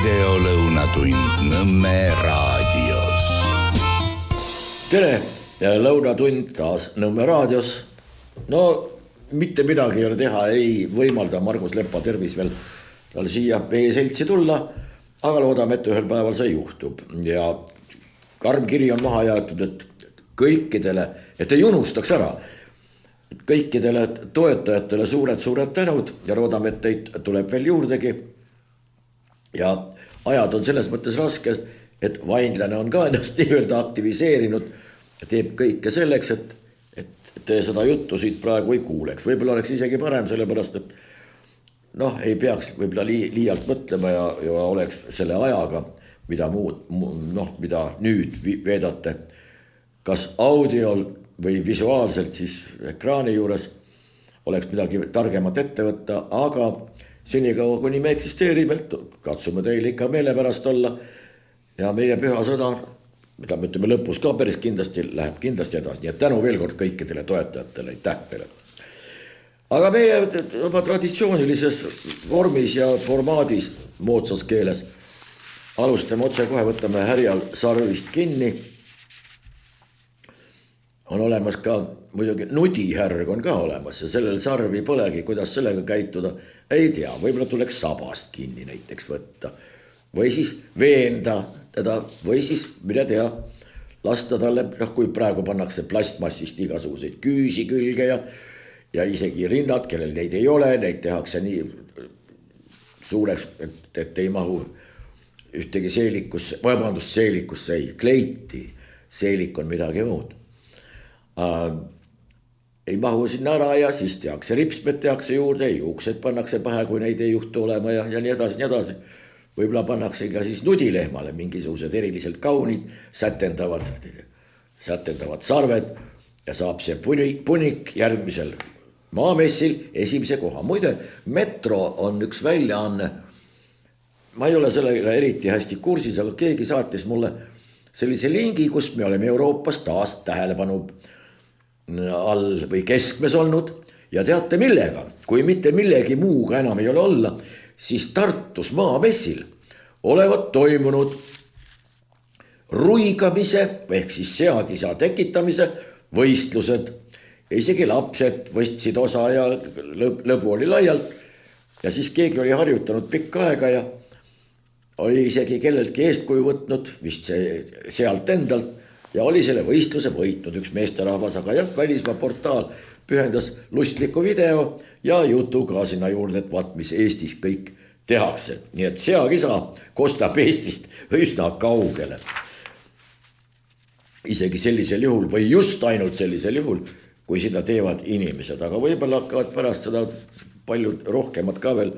videolõunatund Nõmme raadios. Tere, lõunatund taas Nõmme raadios. No mitte midagi ei ole teha, ei võimalda Margus Lepa tervis veel tal siia meie seltsi tulla. Aga loodame, et ühel päeval see juhtub. Ja karm kiri on maha jäetud, et kõikidele, et ei unustaks ära. Kõikidele toetajatele suured tänud ja loodame, et teid tuleb veel juurdegi. Ja ajad on selles mõttes raske, et vainlane on ka ennast nii-öelda aktiviseerinud ja teeb kõike selleks, et te seda juttu siit praegu ei kuuleks. Võib-olla oleks isegi parem, sellepärast, et ei peaks võib-olla liialt mõtlema ja oleks selle ajaga, mida nüüd veedate, kas audiol või visuaalselt siis ekraani juures oleks midagi targemat ette võtta, aga senikaua, kuni me eksisteerime, katsume teil ikka meelepärast olla ja meie püha sõda, mida me ütleme lõpus ka päris kindlasti, läheb kindlasti edasi. Nii et tänu veel kord kõikidele toetajatele, aitäh teile. Aga meie oma traditsioonilises vormis ja formaadis moodsas keeles alustame otse kohe, võtame härjal sarvist kinni. On olemas ka, muidugi nudihärg on ka olemas ja sellel sarvi põlegi, kuidas sellega käituda, ei tea. Võib-olla tuleks sabast kinni näiteks võtta või siis veenda teda või siis, mida tea, lasta talle, kui praegu pannakse plastmassist igasuguseid küüsi külge ja isegi rinnad, kellel neid ei ole, neid tehakse nii suureks, et ei mahu ühtegi seelikusse ei, kleiti, seelik on midagi muud. Ei mahu sinna ära ja siis tehakse ripsmed tehakse juurde, juuksed pannakse pähe, kui neid ei juhtu olema ja nii edasi. Võib-olla pannakse ka siis nudilehmale mingisugused eriliselt kaunid, sätendavad sarved ja saab see punik järgmisel maamessil esimese koha. Muide, Metro on üks väljaanne, ma ei ole sellega eriti hästi kursis, aga keegi saatis mulle sellise lingi, kus me oleme Euroopas taas tähelepanu all või keskmes olnud ja teate millega, kui mitte millegi muuga enam ei ole olla, siis Tartus maamessil olevat toimunud ruigamise ehk siis seakisa tekitamise võistlused. Isegi lapsed võistsid osa ja lõbu oli laialt ja siis keegi oli harjutanud pikka aega ja oli isegi kelleltki eestkuju võtnud, vist sealt endalt, ja oli selle võistluse võitnud üks meesterahvas, aga jah, välismaa portaal pühendas lustliku video ja jutu ka sinna juurde, et vaat mis Eestis kõik tehakse. Nii et seakisa kostab Eestist üsna kaugele. Isegi sellisel juhul või just ainult sellisel juhul, kui seda teevad inimesed, aga võib-olla hakkavad pärast seda palju rohkemat ka veel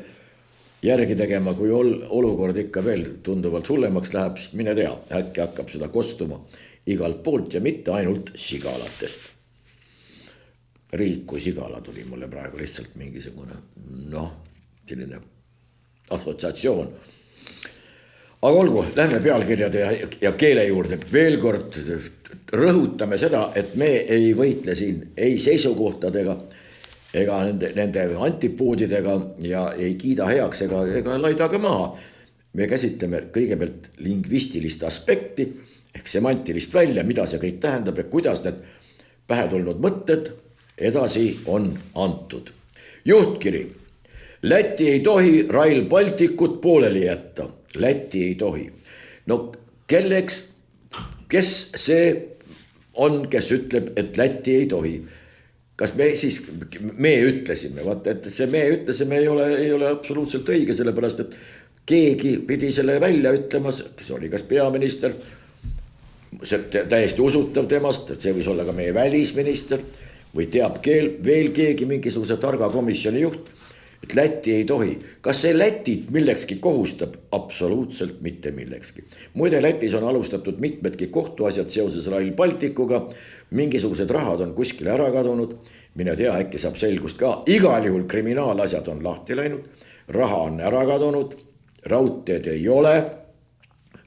järgi tegema, kui olukord ikka veel tunduvalt hullemaks läheb, siis mine tea, äkki hakkab seda kostuma igalt poolt ja mitte ainult sigalatest. Riik kui sigala tuli mulle praegu lihtsalt mingisugune, selline assotsiatsioon. Aga olgu, lähme pealkirjade ja keele juurde. Veel kord rõhutame seda, et me ei võitle siin ei seisukohtadega ega nende antipoodidega ja ei kiida heaks ega laida ka maha. Me käsitleme kõigepealt lingvistilist aspekti ehk semantilist välja, mida see kõik tähendab ja kuidas need pähe tulnud mõtted edasi on antud. Juhtkiri. Läti ei tohi Rail Balticut pooleli jätta. Läti ei tohi. No kelleks, kes see on, kes ütleb, et Läti ei tohi? Kas me siis, me ütlesime, vaata, et see me ütlesime ei ole absoluutselt õige, sellepärast, et keegi pidi selle välja ütlema, see oli kas peaminister, see täiesti usutav temast, see võis olla ka meie välisminister või teab veel keegi mingisuguse targa komisjoni juht, et Läti ei tohi. Kas see Lätit millekski kohustab? Absoluutselt mitte millekski. Muide, Lätis on alustatud mitmedki kohtuasjad seoses Rail Balticuga, mingisugused rahad on kuskile ära kadunud, mine tea, äkki saab selgust ka, igal juhul kriminaalasjad on lahti läinud, raha on ära kadunud, raudteed ei ole,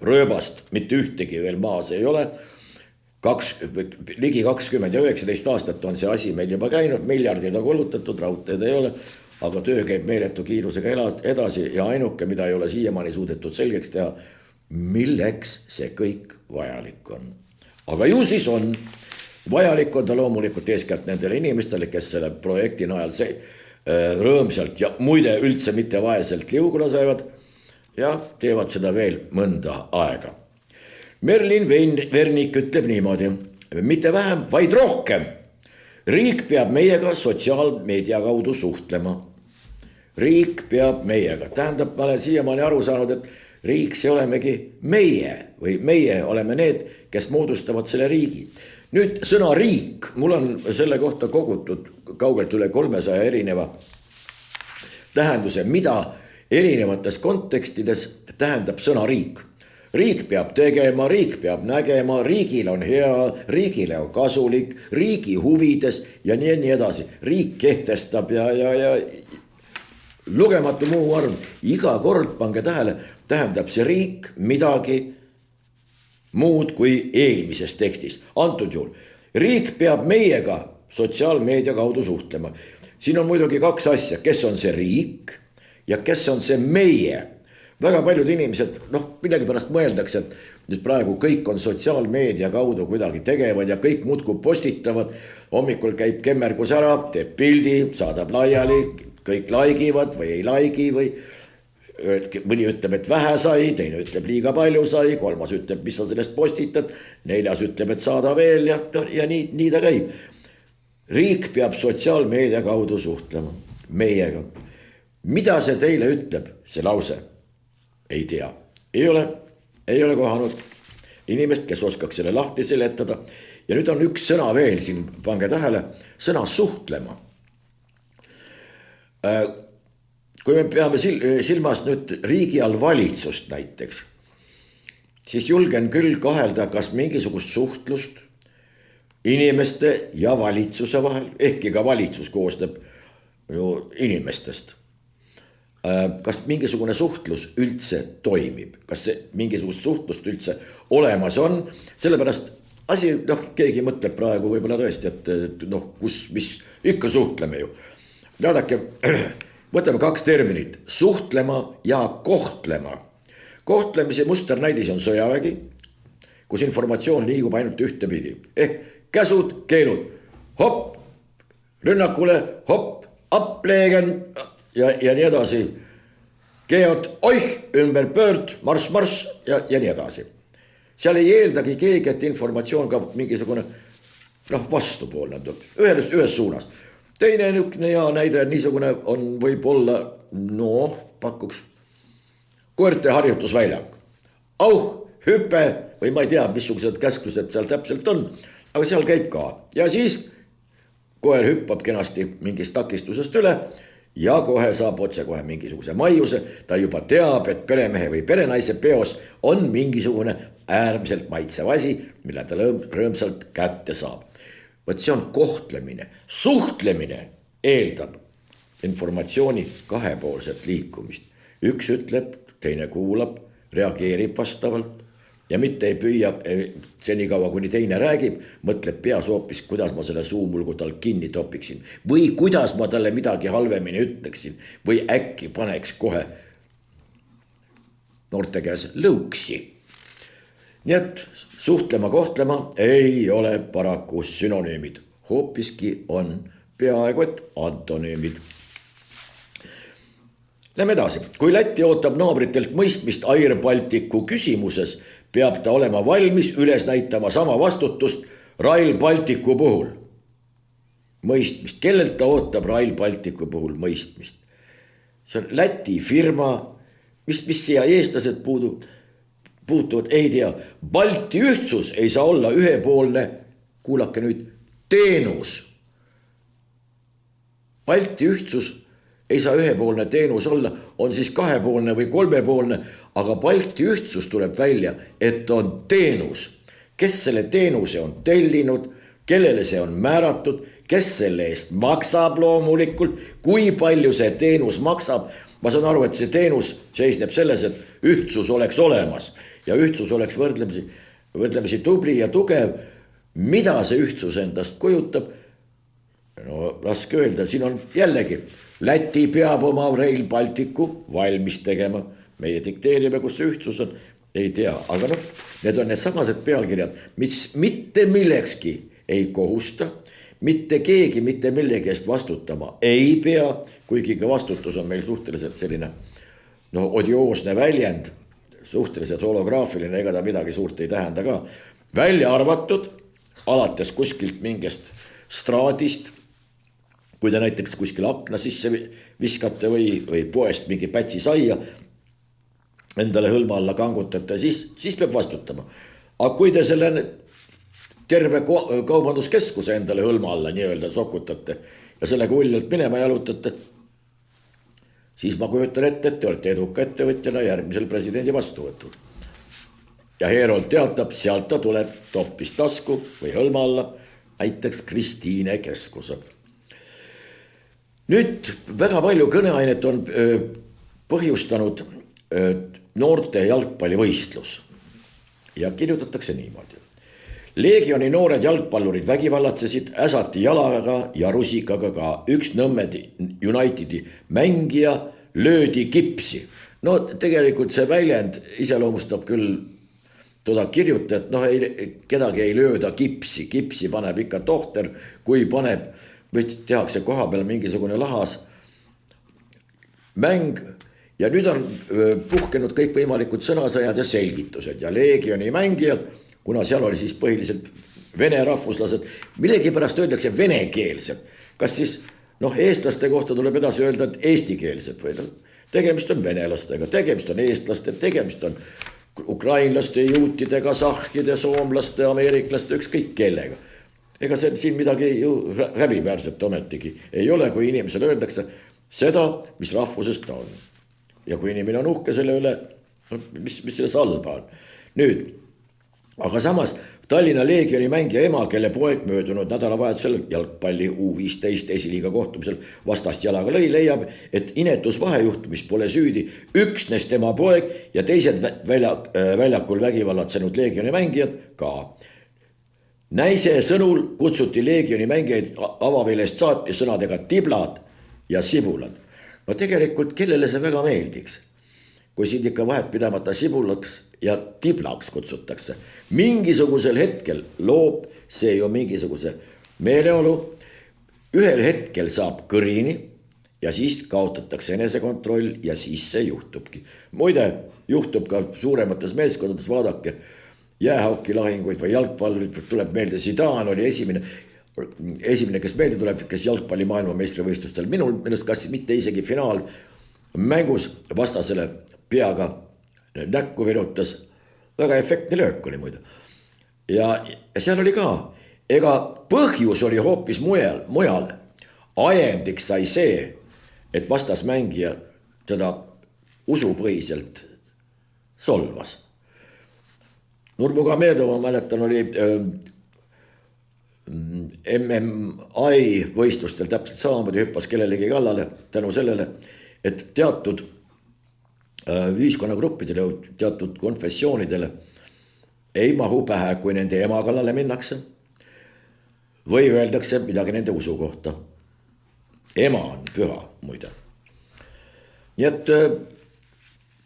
rööbast mitte ühtegi veel maas ei ole, ligi 20 ja 19 aastat on see asi meil juba käinud, miljardid on kulutatud, raudteed ei ole, aga töö käib meeletu kiirusega edasi ja ainuke, mida ei ole siiamaani suudetud selgeks teha, milleks see kõik vajalik on. Aga ju siis on vajalik on ta loomulikult eeskätt nendele inimestele, kes selle projekti najal rõõmsalt ja muide üldse mitte vaeselt liugula saavad ja teevad seda veel mõnda aega. Merlin Vernik ütleb niimoodi, mitte vähem, vaid rohkem. Riik peab meiega sotsiaalmeedia kaudu suhtlema. Riik peab meiega. Tähendab, ma olen siiamaani aru saanud, et riik see olemegi meie või meie oleme need, kes moodustavad selle riigi. Nüüd sõna riik, mul on selle kohta kogutud kaugelt üle 300 erineva tähenduse, mida erinevates kontekstides tähendab sõna riik. Riik peab tegema, riik peab nägema, riigil on hea, riigile on kasulik, riigi huvides ja nii edasi. Riik kehtestab ja lugematu muu arv. Iga kord, pange tähele, tähendab see riik midagi muud kui eelmises tekstis. Antud juhul, riik peab meiega sotsiaalmeedia kaudu suhtlema. Siin on muidugi kaks asja, kes on see riik ja kes on see meie. Väga paljud inimesed, millegi pärast mõeldakse, et nüüd praegu kõik on sotsiaalmeedia kaudu kuidagi tegevad ja kõik muudkui postitavad. Hommikul käib kemmergus ära, teeb pildi, saadab laiali, kõik laigivad või ei laigi või mõni ütleb, et vähe sai, teine ütleb liiga palju sai, kolmas ütleb, mis sa sellest postitad, neljas ütleb, et saada veel ja nii ta käib. Riik peab sotsiaalmeedia kaudu suhtlema meiega. Mida see teile ütleb, see lause? Ei tea, ei ole kohanud inimest, kes oskaks selle lahti seletada. Ja nüüd on üks sõna veel siin, pange tähele, sõna suhtlema. Kui me peame silmas nüüd riigi all valitsust näiteks, siis julgen küll kahelda, kas mingisugust suhtlust inimeste ja valitsuse vahel, ehkki ka valitsus koosneb ju inimestest. Kas mingisugune suhtlus üldse toimib, kas see mingisugust suhtlust üldse olemas on, sellepärast asi, keegi mõtleb praegu võib-olla tõesti, et mis ikka suhtleme ju. Vaadake, võtame kaks terminit, suhtlema ja kohtlema. Kohtlemise musternäidis on sõjavägi, kus informatsioon liigub ainult ühtepidi. Käsud, keelud, hopp, rünnakule, hopp, apleegen ja nii edasi. Keod, oih, ümber pöörd, marss ja nii edasi. Seal ei eeldagi keegi, et informatsioon ka mingisugune vastupoolne ühes suunas. Teine hea näide niisugune on võib-olla, pakuks koerte harjutusväljak. Hüpe või ma ei tea, missugused käsklused seal täpselt on, aga seal käib ka. Ja siis koer hüppab kenasti mingist takistusest üle ja kohe saab otsekohe mingisuguse maiuse. Ta juba teab, et peremehe või perenaise peos on mingisugune äärmiselt maitsev asi, mille ta rõõmsalt kätte saab. Võt see on kohtlemine. Suhtlemine eeldab informatsiooni kahepoolset liikumist. Üks ütleb, teine kuulab, reageerib vastavalt ja mitte ei püüa senikaua, kuni teine räägib, mõtleb peas hoopis, kuidas ma selle suumulgu tal kinni topiksin või kuidas ma talle midagi halvemini ütleksin või äkki paneks kohe noorte käes lõuksi. Nii et suhtlema, kohtlema ei ole paraku sünonüümid, hoopiski on peaaegu et antonüümid. Lähme edasi. Kui Läti ootab naabritelt mõistmist Air Balticu küsimuses, peab ta olema valmis üles näitama sama vastutust Rail Balticu puhul. Mõistmist. Kellelt ta ootab Rail Balticu puhul mõistmist? See on Läti firma, mis siia eestlased puutuvad, ei tea. Balti ühtsus ei saa olla ühepoolne, kuulake nüüd, teenus. Balti ühtsus ei saa ühepoolne teenus olla, on siis kahepoolne või kolmepoolne, aga Balti ühtsus tuleb välja, et on teenus. Kes selle teenuse on tellinud, kellele see on määratud, kes selle eest maksab loomulikult, kui palju see teenus maksab. Ma saan aru, et see teenus seisneb selles, et ühtsus oleks olemas ja ühtsus oleks võrdlemisi tubli ja tugev. Mida see ühtsus endast kujutab? no raske öelda, siin on jällegi, Läti peab oma Rail Balticu valmis tegema, meie dikteerime, kus see ühtsus on, ei tea, aga noh, need on need samased pealkirjad, mis mitte millekski ei kohusta, mitte keegi mitte millegi eest vastutama ei pea, kuigi ka vastutus on meil suhteliselt selline no odioosne väljend, suhteliselt holograafiline, ega ta midagi suurt ei tähenda ka, välja arvatud alates kuskilt mingist straadist, kui te näiteks kuskil akna sisse viskate või poest mingi pätsi saia endale hõlma alla kangutate, siis peab vastutama. Aga kui te selle terve kaubanduskeskuse endale hõlma alla nii-öelda sokutate ja sellega uljalt minema jalutate, siis ma kujutan ette, et te olete eduka ettevõtjana järgmisel presidendi vastuvõtul. Ja Heerold teatab, sealt ta tuleb toppis tasku või hõlma alla, näiteks Kristiine keskuse. Nüüd väga palju kõneainet on põhjustanud noorte jalgpallivõistlus ja kirjutatakse niimoodi. Leegioni noored jalgpallurid vägivallatsesid, äsati jalaga ja rusikaga ka üks Nõmme Unitedi mängija löödi kipsi. No tegelikult see väljend iseloomustab küll toda kirjutajat, noh kedagi ei lööda kipsi paneb ikka tohter, kui paneb või tehakse koha peal mingisugune lahas mäng ja nüüd on puhkenud kõik võimalikud sõnasõjad ja selgitused ja Leegioni mängijad, kuna seal oli siis põhiliselt vene rahvuslased, millegipärast öeldakse venekeelsed, kas siis noh eestlaste kohta tuleb edasi öelda, et eestikeelsed või tegemist on venelastega, tegemist on eestlaste, tegemist on ukrainlaste, juutide, kasahhide, soomlaste, ameeriklaste, ükskõik kellega. Ega see siin midagi ju häbiväärset ometigi ei ole, kui inimesele öeldakse seda, mis rahvusest ta on. Ja kui inimene on uhke selle üle, mis selles halba on. Nüüd, aga samas Tallinna Leegioni mängija ema, kelle poeg möödunud nädalavahetusel jalgpalli U15 esiliiga kohtumisel vastast jalaga lõi, leiab, et inetus vahejuhtumis pole süüdi üksnes tema poeg ja teised väljakul vägivallatsenud Leegioni mängijad ka. Näise sõnul kutsuti Leegioni mängijaid avavilest saati sõnadega tiblad ja sibulad. No tegelikult kellele see väga meeldiks, kui siin ikka vahet pidamata sibulaks ja tiblaks kutsutakse. Mingisugusel hetkel loob see ju mingisuguse meeleolu, ühel hetkel saab kõrini ja siis kaotatakse enesekontroll ja siis see juhtubki. Muide, juhtub ka suuremates meeskondades, vaadake, jäähauki lahinguid või jalgpallurid, tuleb meelde, Zidane oli esimene, kes meelde tuleb, kes jalgpalli maailmameistrivõistlustel, minul millest kas mitte isegi finaal mängus vastasele peaga näkku virutas, väga efektne löök oli muide. Ja seal oli ka, ega põhjus oli hoopis mujal, ajendiks sai see, et vastasmängija teda usupõhiselt solvas. Nurmagomedov, ma mäletan, oli MMI võistlustel täpselt samamoodi hüppas kellelegi kallale tänu sellele, et teatud ühiskonnagruppidele, teatud konfessioonidele ei mahu pähe, kui nende ema kallale minnakse või öeldakse midagi nende usu kohta. Ema on püha muide. Nii et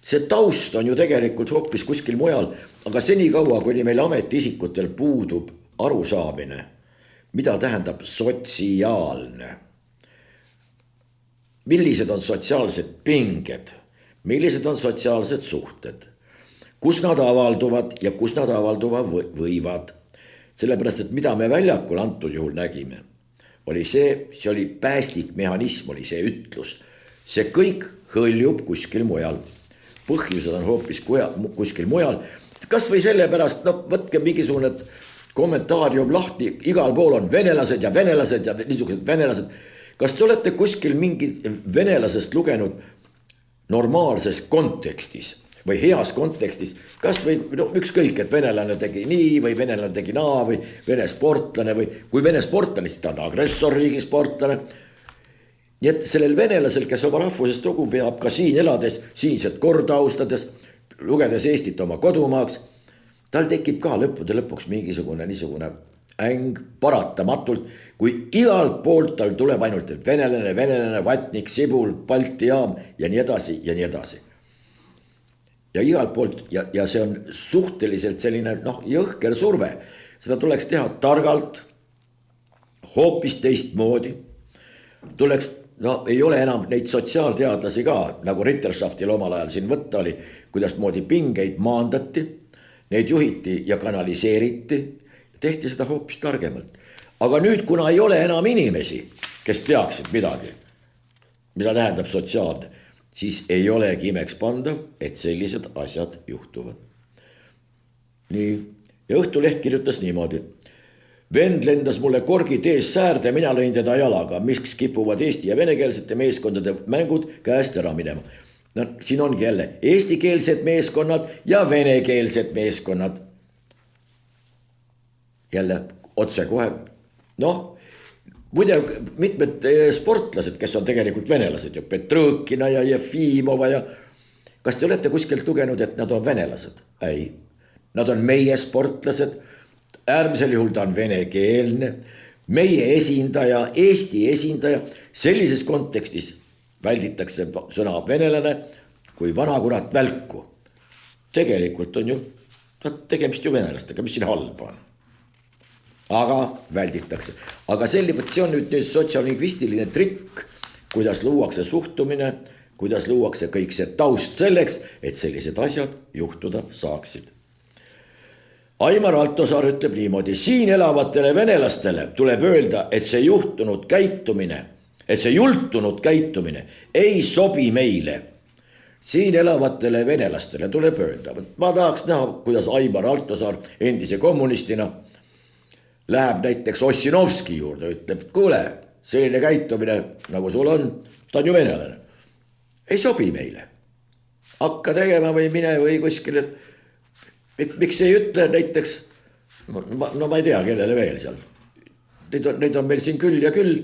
see taust on ju tegelikult hoopis kuskil mujal, aga senikaua, kuni meil ametiisikutel puudub arusaamine, mida tähendab sotsiaalne, millised on sotsiaalsed pinged, millised on sotsiaalsed suhted, kus nad avalduvad ja kus nad avalduva võivad. Sellepärast, et mida me väljakul antud juhul nägime, oli see oli päästikmehhanism, oli see ütlus. See kõik hõljub kuskil mujal. Põhjused on hoopis kuskil mujal. Kas või sellepärast, võtke mingisugune kommentaarium lahti, igal pool on venelased ja niisugused venelased. Kas te olete kuskil mingi venelasest lugenud normaalses kontekstis või heas kontekstis, kas või ükskõik, et venelane tegi nii või venelane tegi naa või vene sportlane või kui vene sportlane, siis ta on agressorriigi sportlane. Nii et sellel venelasel, kes oma rahvusest lugu peab ka siin elades, siinset korda austades, lugedes Eestit oma kodumaaks, tal tekib ka lõppude lõpuks mingisugune niisugune äng paratamatult, kui igalt poolt tal tuleb ainult venelane, vatnik, sibul, Balti jaam ja nii edasi ja nii edasi. Ja igalt poolt ja see on suhteliselt selline jõhker surve. Seda tuleks teha targalt, hoopis teistmoodi. Tuleks, ei ole enam neid sotsiaalteadlasi ka, nagu Ritterschaftil omal ajal siin võtta oli, kuidas moodi pingeid maandati, neid juhiti ja kanaliseeriti, tehti seda hoopis targemalt. Aga nüüd, kuna ei ole enam inimesi, kes teaksid midagi, mida tähendab sotsiaalne, siis ei olegi imekspandav, et sellised asjad juhtuvad. Nii, ja Õhtuleht kirjutas niimoodi. Vend lendas mulle korgi tees säärde, mina lõin teda jalaga, miks kipuvad eesti ja venekeelsete meeskondade mängud käest ära minema. No, siin ongi jälle eestikeelsed meeskonnad ja venekeelsed meeskonnad. Jälle otse kohe. Muide mitmed sportlased, kes on tegelikult venelased ju, Petrõkina ja Jefimova ja kas te olete kuskilt lugenud, et nad on venelased? Ei, nad on meie sportlased. Äärmisel juhul ta on venekeelne, meie esindaja, Eesti esindaja, sellises kontekstis välditakse sõna venelane kui vanakurat välku. Tegelikult on ju tegemist ju venelastega, mis siin halba on. Aga välditakse. Aga see on nüüd sotsiaalingvistiline trikk, kuidas luuakse suhtumine, kuidas luuakse kõik see taust selleks, et sellised asjad juhtuda saaksid. Aimar Altosaar ütleb niimoodi, siin elavatele venelastele tuleb öelda, et see jultunud käitumine ei sobi meile. Siin elavatele venelastele tuleb öelda, ma tahaks näha, kuidas Aimar Altosaar endise kommunistina läheb näiteks Ossinovski juurde, ütleb, kuule, selline käitumine, nagu sul on, ta on ju venelane. Ei sobi meile. Hakka tegema või mine või kuskile. Miks ei ütle näiteks, ma ei tea, kellele veel seal. Neid on meil siin küll ja küll.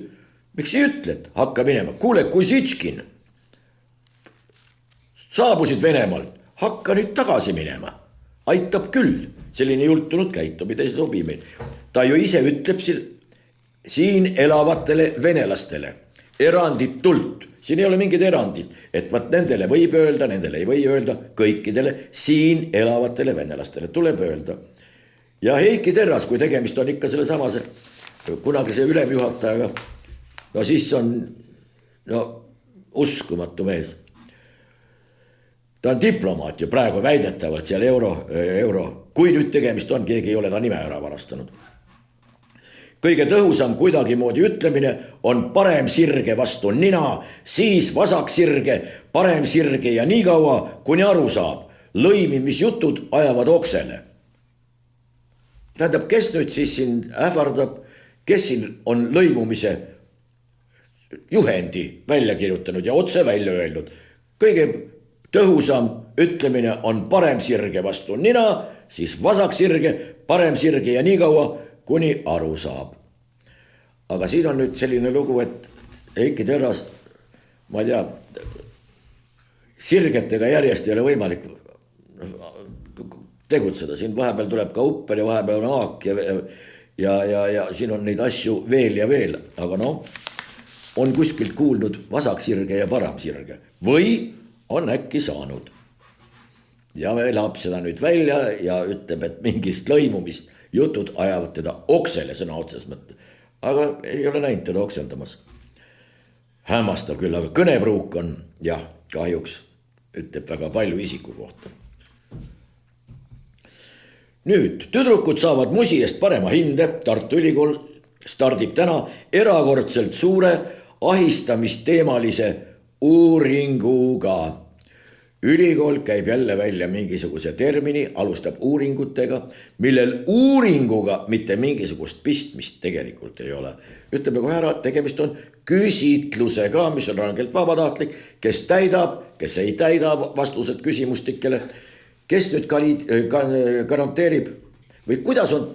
Miks ei ütle, et hakka minema? Kuule, Kusitškin, saabusid Venemaalt, hakka nüüd tagasi minema. Aitab küll, selline jultunud käitumine ei sobi meil. Ta ju ise ütleb siin elavatele venelastele eranditult. Siin ei ole mingid erandid, et nendele võib öelda, nendele ei või öelda, kõikidele siin elavatele venelastele tuleb öelda. Ja Heiki Terras, kui tegemist on ikka selle samase kunagise ülemjuhatajaga, siis on uskumatu mees. Ta on diplomaat ju praegu väidetavalt seal euro. Kui nüüd tegemist on, keegi ei ole ta nime ära varastanud. Kõige tõhusam kuidagimoodi ütlemine on parem sirge vastu nina, siis vasak sirge, parem sirge ja nii kaua, kuni aru saab. Lõimimisjutud ajavad oksele. Tähendab, kes nüüd siis siin ähvardab, kes siin on lõimumise juhendi välja kirjutanud ja otse välja öelnud. Kõige tõhusam ütlemine on parem sirge vastu nina, siis vasak sirge, parem sirge ja nii kaua, kuni aru saab. Aga siin on nüüd selline lugu, et Heiki Terras, ma ei tea, sirgetega järjest ei ole võimalik tegutseda. Siin vahepeal tuleb ka upper ja vahepeal on haak ja siin on neid asju veel ja veel. Aga on kuskilt kuulnud vasak sirge ja parem sirge. Või on äkki saanud. Ja elab seda nüüd välja ja ütleb, et mingist lõimumist jutud ajavad teda oksele sõna otses mõtte. Aga ei ole näinud teda oksendamas. Hämmastav küll, aga kõnepruuk on, kahjuks ütleb väga palju isiku kohta. Nüüd, tüdrukud saavad musi eest parema hinde. Tartu Ülikool stardib täna erakordselt suure ahistamisteemalise uuringuga. Ülikool käib jälle välja mingisuguse termini, alustab uuringutega, millel uuringuga mitte mingisugust pistmist tegelikult ei ole. Ütleme kohe ära, et tegemist on küsitlusega, mis on rangelt vabatahtlik, kes täidab, kes ei täida vastused küsimustikele, kes nüüd garanteerib või kuidas on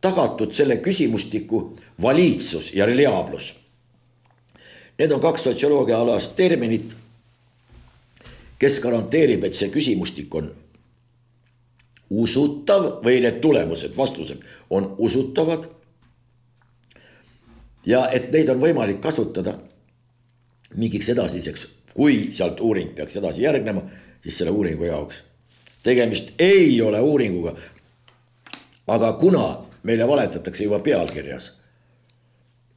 tagatud selle küsimustiku valiidsus ja reliaablus. Need on kaks sotsioloogia alast terminit, kes garanteerib, et see küsimustik on usutav või need tulemused, vastused on usutavad ja et neid on võimalik kasutada mingiks edasiseks, kui sealt uuring peaks edasi järgnema, siis selle uuringu jaoks. Tegemist ei ole uuringuga. Aga kuna meile valetatakse juba pealkirjas,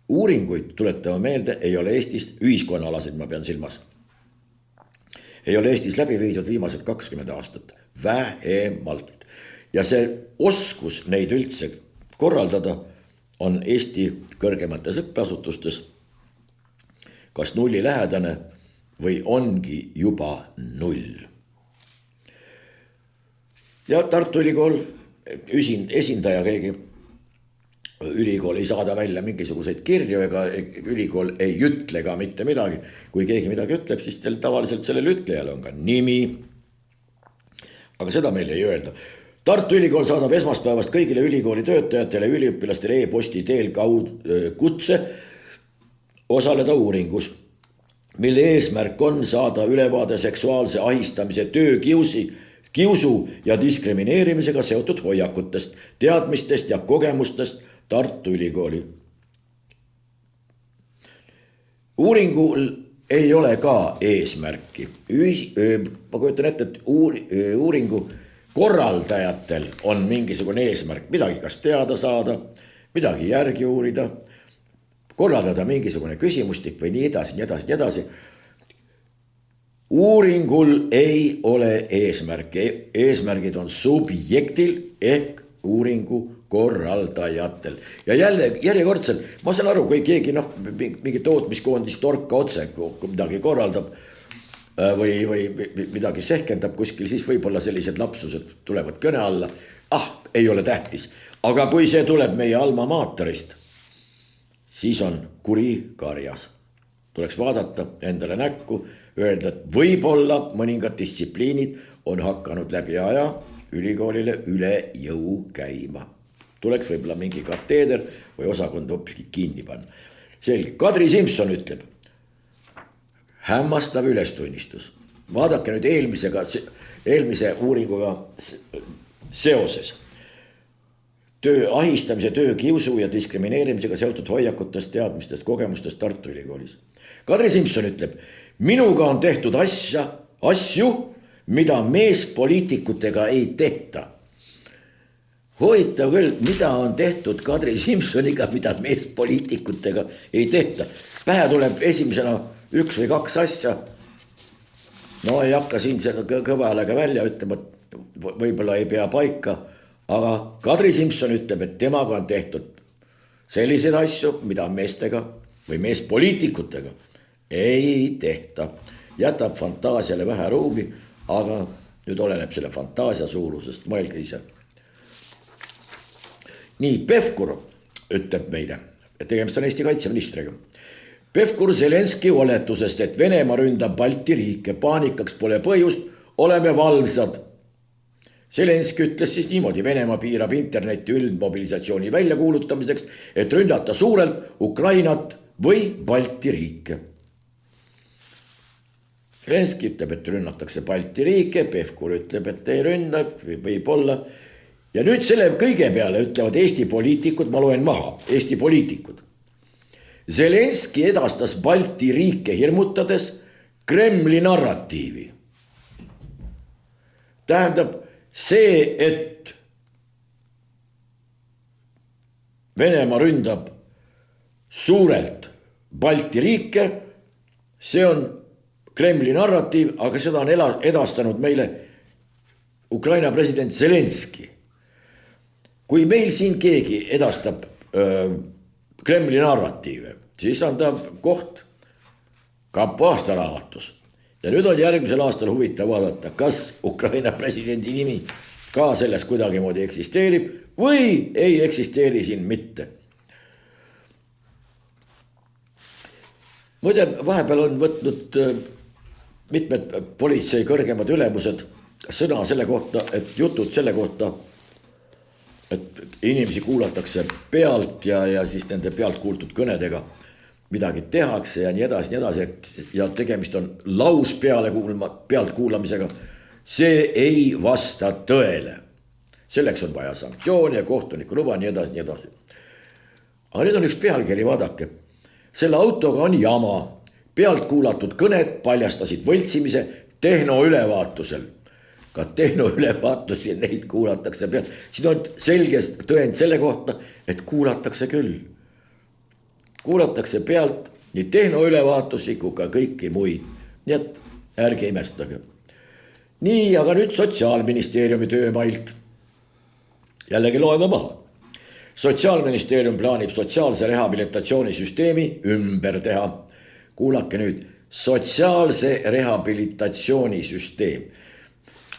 uuringuid, tuletame meelde, ei ole Eestis ühiskonnaalaseid, ma pean silmas. Ei ole Eestis läbi viidud viimased 20 aastat, vähemalt. Ja see oskus neid üldse korraldada on Eesti kõrgemates õppeasutustes kas nulli lähedane või ongi juba 0. Ja Tartu Ülikool esindaja keegi, ülikool ei saada välja mingisuguseid kirju ega ülikool ei ütle ka mitte midagi. Kui keegi midagi ütleb, siis tavaliselt sellel ütlejal on ka nimi. Aga seda meil ei öelda. Tartu Ülikool saadab esmaspäevast kõigile ülikooli töötajatele ja üliõpilastele e-posti teel kutse osaleda uuringus, mille eesmärk on saada ülevaade seksuaalse ahistamise, töökiusu ja diskrimineerimisega seotud hoiakutest, teadmistest ja kogemustest Tartu Ülikooli. Uuringul ei ole ka eesmärki. Ma kujutan ette, et uuringu korraldajatel on mingisugune eesmärk, midagi kas teada saada, midagi järgi uurida, korraldada mingisugune küsimustik või nii edasi, nii edasi, nii edasi. Uuringul ei ole eesmärki, eesmärgid on subjektil ehk uuringu korraldajatel. Ja jälle järjekordselt, ma saan aru, kui keegi mingi tootmiskoondist orka otse, kui midagi korraldab või midagi sehkendab kuskil, siis võib-olla sellised lapsused tulevad kõne alla. Ei ole tähtis. Aga kui see tuleb meie alma materist, siis on kuri karjas. Tuleks vaadata endale näkku, öelda, et võib-olla mõningad distsipliinid on hakanud läbi aja ülikoolile üle jõu käima. Tuleks võib-olla mingi kateeder või osakond hoopis kinni panna. Selge, Kadri Simson ütleb, hämmastav ülestunnistus. Vaadake nüüd eelmise uuringuga seoses. Töö ahistamise, töökiusu ja diskrimineerimisega seotud hoiakutest, teadmistest, kogemustest Tartu Ülikoolis. Kadri Simson ütleb, minuga on tehtud asju, mida meespoliitikutega ei tehta. Huvitav küll, mida on tehtud Kadri Simsoniga, mida meespoliitikutega ei tehta. Pähe tuleb esimesena 1 või 2 asja. No ei hakka siin kõva häälega välja ütlema, võib-olla ei pea paika. Aga Kadri Simson ütleb, et temaga on tehtud selliseid asju, mida meestega või meespoliitikutega ei tehta. Jätab fantaasiale vähe ruumi, aga nüüd oleneb selle fantaasia suurusest, mõelge ise. Nii, Pevkur ütleb meile, et tegemist on Eesti kaitseministriga. Pevkur Zelenski oletusest, et Venemaa ründab Balti riike, paanikaks pole põhjust, oleme valvsad. Zelenski ütles siis niimoodi, Venemaa piirab interneti üldmobilisatsiooni väljakuulutamiseks, et ründata suurelt Ukrainat või Balti riike. Zelenski ütleb, et rünnatakse Balti riike, Pevkur ütleb, et ei rünna, võib-olla. Ja nüüd selle kõige peale ütlevad Eesti poliitikud, ma loen maha, Eesti poliitikud. Zelenski edastas Balti riike hirmutades Kremli narratiivi. Tähendab, see, et Venemaa ründab suurelt Balti riike, see on Kremli narratiiv, aga seda on edastanud meile Ukraina president Zelenski. Kui meil siin keegi edastab Kremli narratiive, siis on ta koht kapo aastaraamatus. Ja nüüd on järgmisel aastal huvitav vaadata, kas Ukraina presidendi nimi ka selles kuidagi moodi eksisteerib või ei eksisteeri siin mitte. Muide, vahepeal on võtnud mitmed politsei kõrgemad ülemused sõna selle kohta, et jutud selle kohta, et inimesi kuulatakse pealt ja siis nende pealt kuultud kõnedega midagi tehakse ja nii edasi ja tegemist on laus pealt kuulamisega. See ei vasta tõele. Selleks on vaja sanktsioone ja kohtuniku luba, nii edasi. aga nüüd on üks pealkiri, vaadake. Selle autoga on jama. Pealt kuulatud kõned paljastasid võltsimise tehnoülevaatusel. Ka tehnoülevaatusi neid kuulatakse pealt. Siin on selge tõend selle kohta, et kuulatakse küll. Kuulatakse pealt nii tehnoülevaatusi kui ka kõiki muid. Nii et ärge imestage. Nii, aga nüüd Sotsiaalministeeriumi töömailt. Jällegi loeme maha. Sotsiaalministeerium plaanib sotsiaalse rehabilitatsioonisüsteemi ümber teha. Kuulake nüüd, sotsiaalse rehabilitatsioonisüsteem.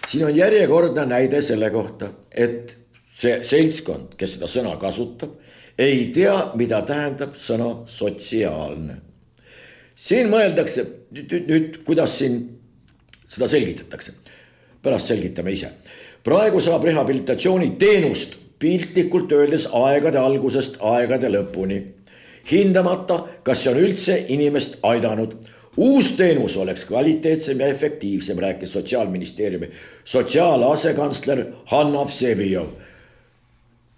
Siin on järjekordne näide selle kohta, et see seltskond, kes seda sõna kasutab, ei tea, mida tähendab sõna sotsiaalne. Siin mõeldakse, nüüd kuidas siin seda selgitatakse. Pärast selgitame ise. Praegu saab rehabilitatsiooni teenust piltlikult öeldes aegade algusest aegade lõpuni. Hindamata, kas see on üldse inimest aidanud. Uus teenus oleks kvaliteetsem ja efektiivsem, rääkis Sotsiaalministeeriumi sotsiaalasekantsler Hanna Vsevijov.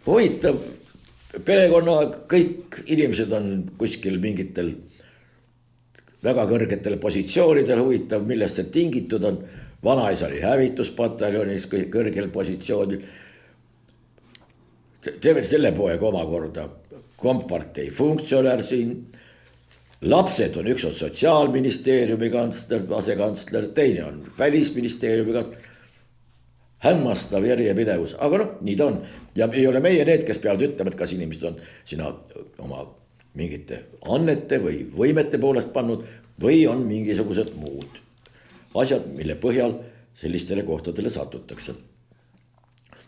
Huvitav, perekonna kõik inimesed on kuskil mingitel väga kõrgetel positsioonidel, huvitav, millest see tingitud on. Vanaisa oli hävituspataljonis kõrgel positsioonil. Teeme selle poega omakorda kompartei funktsionär siin. Lapsed on, üks on Sotsiaalministeeriumi kantsler, asekantsler, teine on Välisministeeriumi kantsler. Hämmastav järjepidevus, aga nii ta on. Ja ei ole meie need, kes peavad ütlema, et kas inimesed on sina oma mingite annete või võimete poolest pannud või on mingisugused muud asjad, mille põhjal sellistele kohtadele satutakse.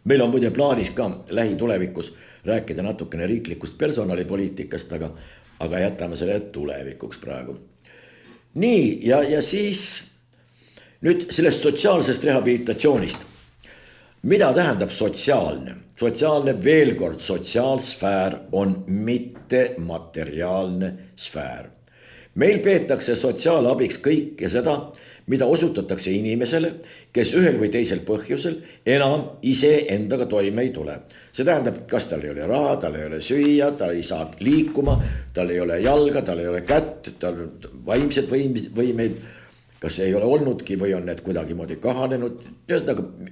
Meil on muide plaanis ka lähitulevikus rääkida natukene riiklikust personalipoliitikast, aga jätame selle tulevikuks praegu. Nii, ja siis nüüd sellest sotsiaalsest rehabilitatsioonist. Mida tähendab sotsiaalne? Sotsiaalne, veel kord, sotsiaalsfäär on mittemateriaalne sfäär. Meil peetakse sotsiaalabiks kõike seda, mida osutatakse inimesele, kes ühel või teisel põhjusel enam ise endaga toime ei tule. See tähendab, kas tal ei ole raha, tal ei ole süüa, tal ei saa liikuma, tal ei ole jalga, tal ei ole kätt, tal on vaimsed võimeid, kas ei ole olnudki või on need kuidagi moodi kahanenud.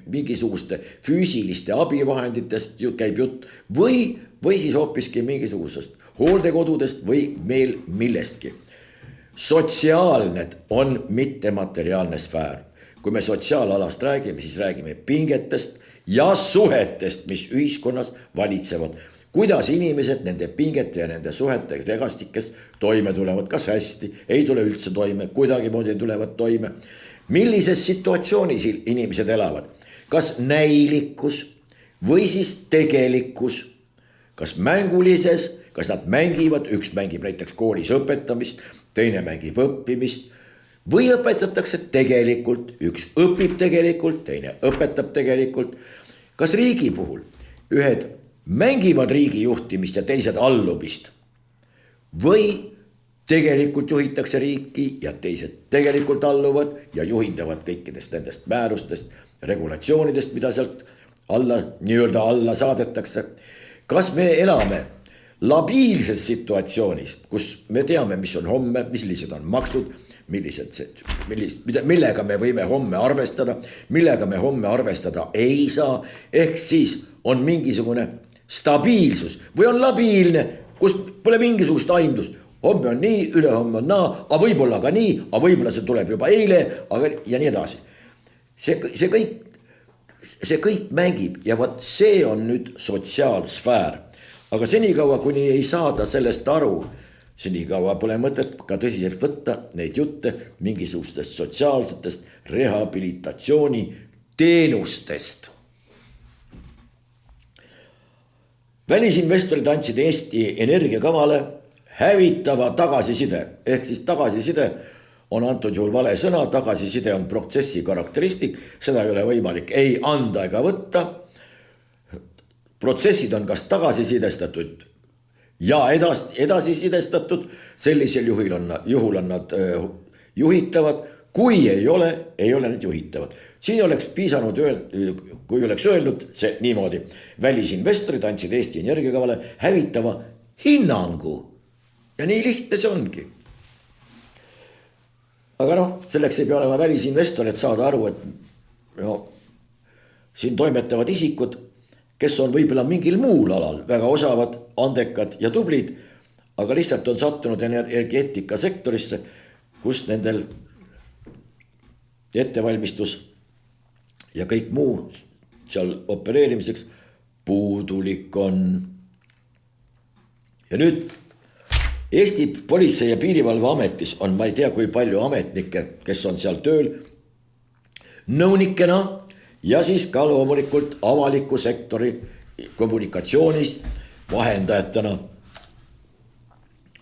Mingisuguste füüsiliste abivahenditest käib jutt või siis hoopiski mingisugusest hooldekodudest või veel millestki. Sotsiaalne on mittemateriaalne sfäär. Kui me sotsiaalalast räägime, siis räägime pingetest ja suhetest, mis ühiskonnas valitsevad. Kuidas inimesed nende pingete ja nende suhete regastikes toime tulevad, kas hästi, ei tule üldse toime, kuidagi moodi tulevad toime. Millises situatsioonis inimesed elavad, kas näilikus või siis tegelikkus, kas mängulises, kas nad mängivad, üks mängib näiteks koolis õpetamist, teine mängib õppimist või õpetatakse tegelikult, üks õpib tegelikult, teine õpetab tegelikult. Kas riigi puhul ühed mängivad riigi juhtimist ja teised allumist või tegelikult juhitakse riiki ja teised tegelikult alluvad ja juhindavad kõikidest nendest määrustest, regulatsioonidest, mida sealt nii-öelda alla saadetakse. Kas me elame labiilses situatsioonis, kus me teame, mis on homme, millised on maksud, millega me võime homme arvestada, millega me homme arvestada ei saa, ehk siis on mingisugune stabiilsus või on labiilne, kus pole mingisugust aimdust. Homme on nii, ülehomme on naa, aga võib-olla ka nii, aga võib-olla see tuleb juba eile, ja nii edasi. See kõik mängib ja võt see on nüüd sotsiaalsfäär. Aga senikaua, kuni ei saada sellest aru, senikaua pole mõtet ka tõsiselt võtta neid jutte mingisugustest sotsiaalsetest rehabilitatsiooni teenustest. Välisinvestorid andsid Eesti energiakavale hävitava tagasiside, ehk siis tagasiside on antud juhul vale sõna, tagasiside on protsessi karakteristik, seda ei ole võimalik ei anda ega võtta. Protsessid on kas tagasisidestatud ja edasisidestatud, sellisel juhul on nad juhitavad, kui ei ole need juhitavad. Siin oleks piisanud, kui oleks öelnud see niimoodi. Välisinvestorid andsid Eesti energiakavale hävitava hinnangu. Ja nii lihtne see ongi. Aga noh, selleks ei pea olema välisinvestor, et saada aru, et no, siin toimetavad isikud, kes on võib-olla mingil muul alal väga osavad, andekad ja tublid, aga lihtsalt on sattunud energeetika sektorisse, kus nendel ettevalmistus ja kõik muu seal opereerimiseks puudulik on. Ja nüüd Eesti Politsei- ja Piirivalveametis on, ma ei tea, kui palju ametnikke, kes on seal tööl nõunikena ja siis ka loomulikult avaliku sektori kommunikatsioonis vahendajatena.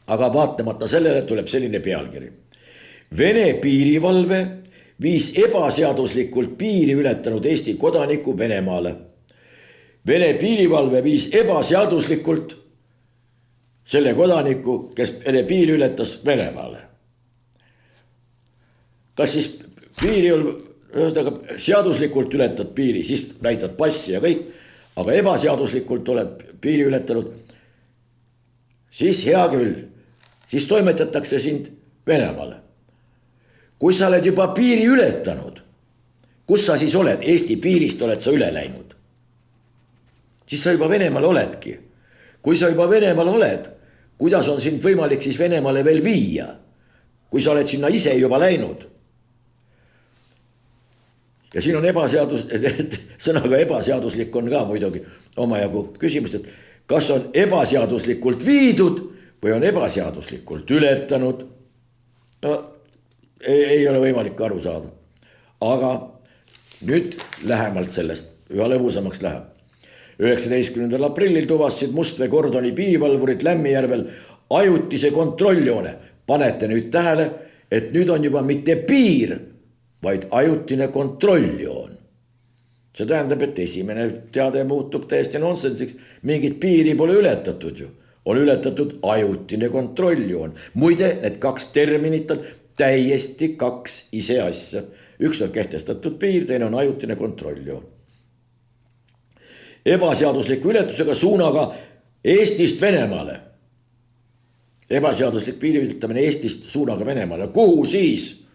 Aga vaatamata sellele tuleb selline pealkiri. Vene piirivalve viis ebaseaduslikult piiri ületanud Eesti kodaniku Venemaale. Vene piirivalve viis ebaseaduslikult selle kodaniku, kes piiri ületas Venemaale. Kas siis seaduslikult ületad piiri, siis näitad passi ja kõik, aga ebaseaduslikult oled piiri ületanud, siis hea küll, siis toimetatakse sind Venemaale. Kui sa oled juba piiri ületanud, kus sa siis oled? Eesti piirist oled sa üle läinud. Siis sa juba Venemaal oledki. Kui sa juba Venemaal oled, kuidas on sind võimalik siis Venemaale veel viia, kui sa oled sinna ise juba läinud? Ja siin on sõnaga ebaseaduslik on ka muidugi omajagu küsimust, et kas on ebaseaduslikult viidud või on ebaseaduslikult ületanud. No ei ole võimalik aru saada. Aga nüüd lähemalt sellest, üha lõbusamaks läheb. 19. aprillil tuvastasid Mustvee kordoni piirivalvurid Lämmijärvel ajutise kontrolljoone. Panete nüüd tähele, et nüüd on juba mitte piir, vaid ajutine kontrolljoon. See tähendab, et esimene teade muutub täiesti nonsensiks. Mingit piiri pole ületatud ju. On ületatud ajutine kontrolljoon. Muide, need kaks terminit on täiesti kaks ise asja. Üks on kehtestatud piir, teine on ajutine kontrolljoon. Ebaseadusliku ületusega suunaga Eestist Venemaale. Ebaseaduslik piiri ületamine Eestist suunaga Venemaale. Kuhu siis?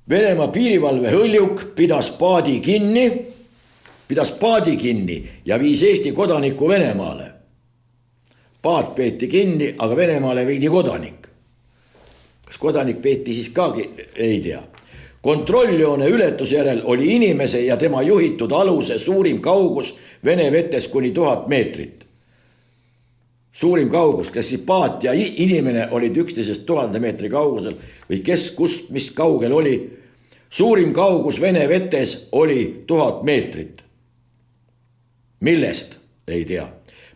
Venemaa piirivalve Hõljuk pidas paadi kinni ja viis Eesti kodaniku Venemaale. Paat peeti kinni, aga Venemaale viidi kodanik. Kas kodanik peeti siis kaagi? Ei tea. Kontrolljoone ületuse järel oli inimese ja tema juhitud aluse suurim kaugus Vene vetes kuni 1000 meetrit. Suurim kaugus, kes siis paat ja inimene olid üksteisest 1000 meetri kaugusel või kes kust, mis kaugel oli. Suurim kaugus Vene vetes oli 1000 meetrit. Millest? Ei tea.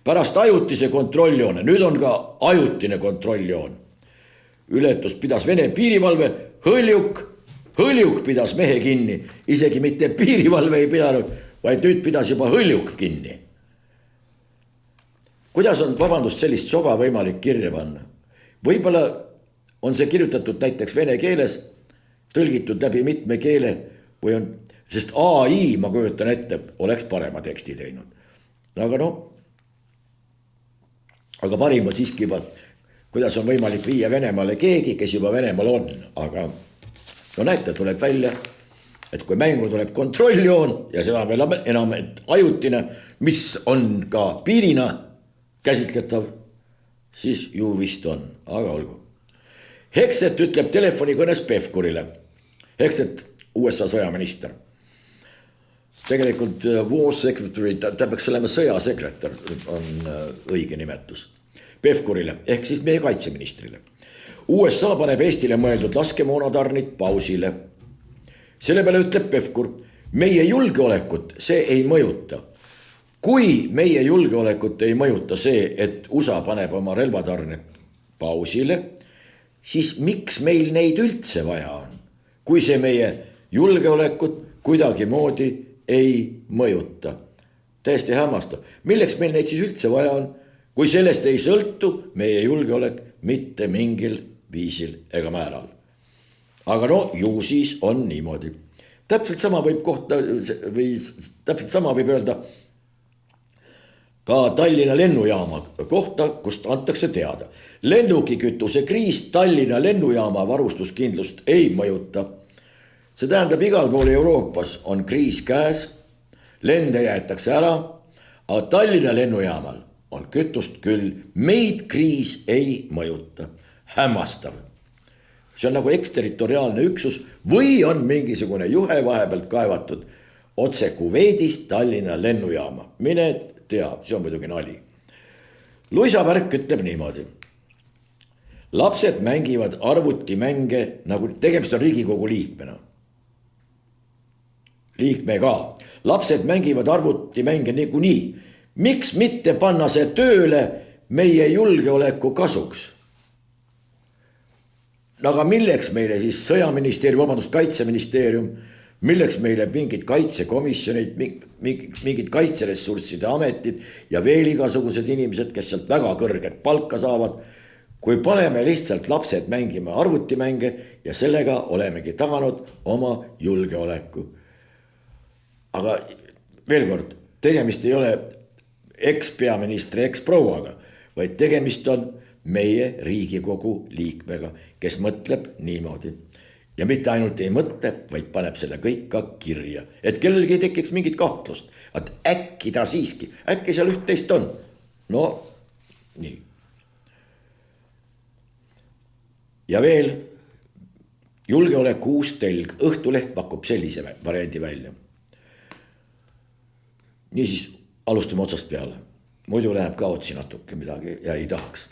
Pärast ajutise kontrolljoone, nüüd on ka ajutine kontrolljoon. Ületus pidas Vene piirivalve Hõljuk pidas mehe kinni. Isegi mitte piirivalve ei pidanud, vaid nüüd pidas juba Hõljuk kinni. Kuidas on, vabandust, sellist soba võimalik kirja panna? Võibolla on see kirjutatud näiteks vene keeles, tõlgitud läbi mitme keele, või on, sest AI, ma kujutan ette, oleks parema teksti teinud. Aga noh, aga parim on siiski juba, kuidas on võimalik viia Venemaale keegi, kes juba Venemaal on. Aga no näete, tuleb välja, et kui mängu tuleb kontrolljoon ja seda veel enam ajutine, mis on ka piirina käsitletav, siis ju vist on, aga olgu. Hekset ütleb telefonikõnes Pevkurile. Hekset, USA sõjaminister. Tegelikult war secretary, ta peaks olema sõjasekretär, on õige nimetus. Pevkurile, ehk siis meie kaitseministrile. USA paneb Eestile mõeldud laskemoonatarnid pausile. Selle peale ütleb Pevkur, meie julgeolekut see ei mõjuta. Kui meie julgeolekut ei mõjuta see, et USA paneb oma relvatarned pausile, siis miks meil neid üldse vaja on? Kui see meie julgeolekut kuidagi moodi ei mõjuta. Täiesti hämmastav. Milleks meil neid siis üldse vaja on? Kui sellest ei sõltu meie julgeolek mitte mingil viisil ega määral. Aga no, ju siis on niimoodi. Täpselt sama võib öelda ka Tallinna lennujaama kohta, kust antakse teada. Lennukikütuse kriis Tallinna lennujaama varustuskindlust ei mõjuta. See tähendab, igal pool Euroopas on kriis käes, lende jäetakse ära, aga Tallinna lennujaamal on kütust küll, meid kriis ei mõjuta. Hämmastav. See on nagu eksterritoriaalne üksus või on mingisugune juhe vahepealt kaevatud otse Kuveidist Tallinna lennujaama. Mine tea, see on muidugi nali. Luisa Värk ütleb niimoodi. Lapsed mängivad arvutimänge, nagu tegemist on Riigikogu liikmega. Lapsed mängivad arvutimänge niikuinii. Miks mitte panna see tööle meie julgeoleku kasuks? Aga milleks meile siis sõjaministeerium, kaitseministeerium, milleks meile mingid kaitsekomisjonid, mingid kaitseressursside ametid ja veel igasugused inimesed, kes sealt väga kõrget palka saavad, kui paneme lihtsalt lapsed mängima arvutimänge ja sellega olemegi taganud oma julgeoleku. Aga veel kord, tegemist ei ole eks-peaministri, eks-prouaga, vaid tegemist on meie Riigikogu liikmega, kes mõtleb niimoodi. Ja mitte ainult ei mõtle, vaid paneb selle kõik ka kirja. Et kellelgi ei tekiks mingit kahtlust. Et äkki ta siiski, äkki seal üht-teist on. No nii. Ja veel julgeoleku uus telg. Õhtuleht pakub sellise variandi välja. Niisiis alustame otsast peale. Muidu läheb kaotsi natuke midagi ja ei tahaks.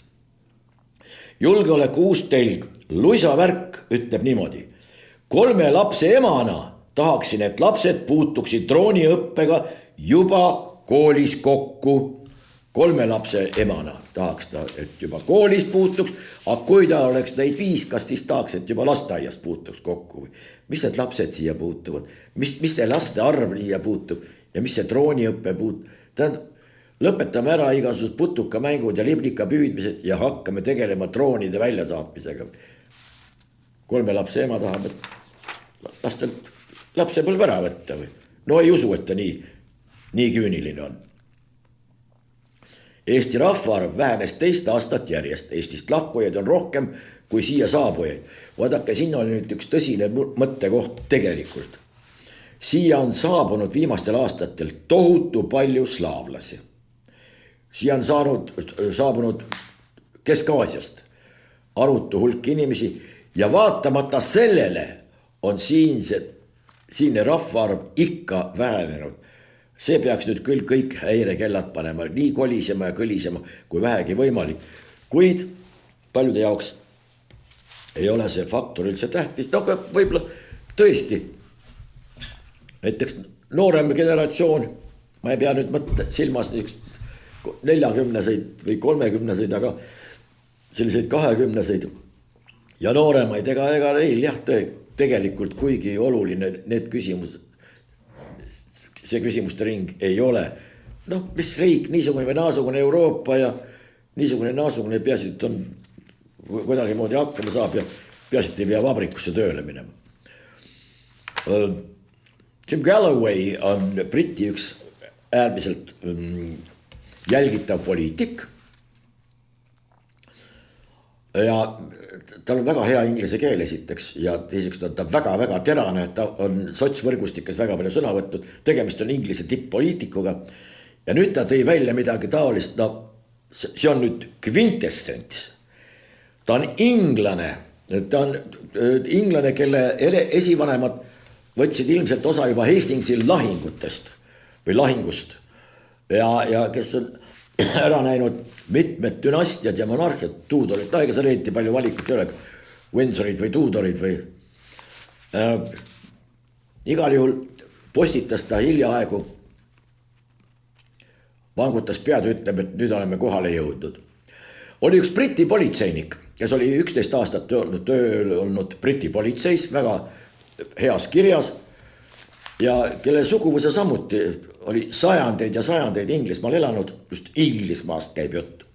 Julgeoleku uus telg, Luisa Värk ütleb niimoodi. 3 lapse emana tahaksin, et lapsed puutuksid drooniõppega juba koolis kokku. 3 lapse emana tahaks ta, et juba koolis puutuks, aga kui ta oleks neid 5, kas siis tahaks, et juba lasteaias puutuks kokku? Mis need lapsed siia puutuvad? Mis te laste arv siia puutub ja mis see drooniõppe puutub? Lõpetame ära igasugused putukamängud ja libnika püüdmised ja hakkame tegelema droonide väljasaatmisega. 3 lapse ema tahab, et lastelt lapsepõlv ära võtta või? No ei usu, et ta nii küüniline on. Eesti rahvaarv vähenes 2 aastat järjest. Eestist lahkujaid on rohkem kui siia saabujaid. Vaadake, siin on nüüd üks tõsine mõttekoht tegelikult. Siia on saabunud viimastel aastatel tohutu palju slaavlasi. Siia on saabunud Kesk-Aasiast arutu hulk inimesi ja vaatamata sellele on siinne rahvaarv ikka vähenenud. See peaks nüüd küll kõik häirekellad panema, nii kolisema ja kõlisema kui vähegi võimalik. Kuid paljude jaoks ei ole see faktor üldse tähtis. No võib-olla tõesti, näiteks noorem generatsioon, ma ei pea nüüd silmas 40-seid või 30-seid, aga selliseid 20-seid ja nooremaid, ega neil jah, tegelikult kuigi oluline need küsimused, see küsimuste ring ei ole. Noh, mis riik, niisugune või naasugune Euroopa ja niisugune peasid on kuidagi moodi hakkama saab ja peasid ei pea vabrikusse tööle minema. Jim Galloway on Briti üks äärmiselt jälgitav poliitik ja tal on väga hea inglise keel esiteks ja teiseks on ta väga-väga terane, ta on sotsvõrgustikes väga palju sõna võtnud, tegemist on inglise tipp-poliitikuga ja nüüd ta tõi välja midagi taolist, no see on nüüd kvintessents. Ta on inglane, kelle esivanemad võtsid ilmselt osa juba Hastingsi lahingutest või lahingust ja kes on ära näinud mitmed dünastiad ja monarhiad, Tudorid, ega sa reeti palju valikut ei ole, Windsorid või Tudorid või. Igal juhul postitas ta hiljaaegu, vangutas pead, ütleb, et nüüd oleme kohale jõudnud. Oli üks Briti politseinik, kes oli 11 aastat tööl olnud Briti politseis, väga heas kirjas ja kelle suguvõsa samuti oli sajandeid ja sajandeid Inglismaal elanud, just Inglismaast käib jutt.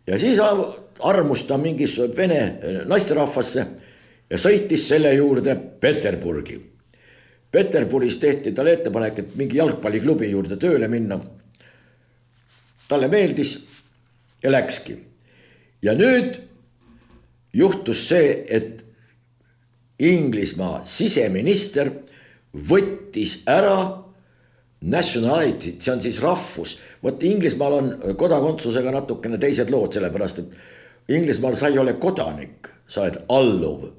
Ja siis armus ta mingis vene naisterahvasse ja sõitis selle juurde Peterburgi. Peterburis tehti talle ettepanek, et mingi jalgpalliklubi juurde tööle minna. talle meeldis ja läkski. Ja nüüd juhtus see, et Inglismaa siseminister võttis ära nationality, see on siis rahvus. Vot Inglismaal on kodakondsusega natukene teised lood, sellepärast et Inglismaal sa ei ole kodanik, sa oled alluv,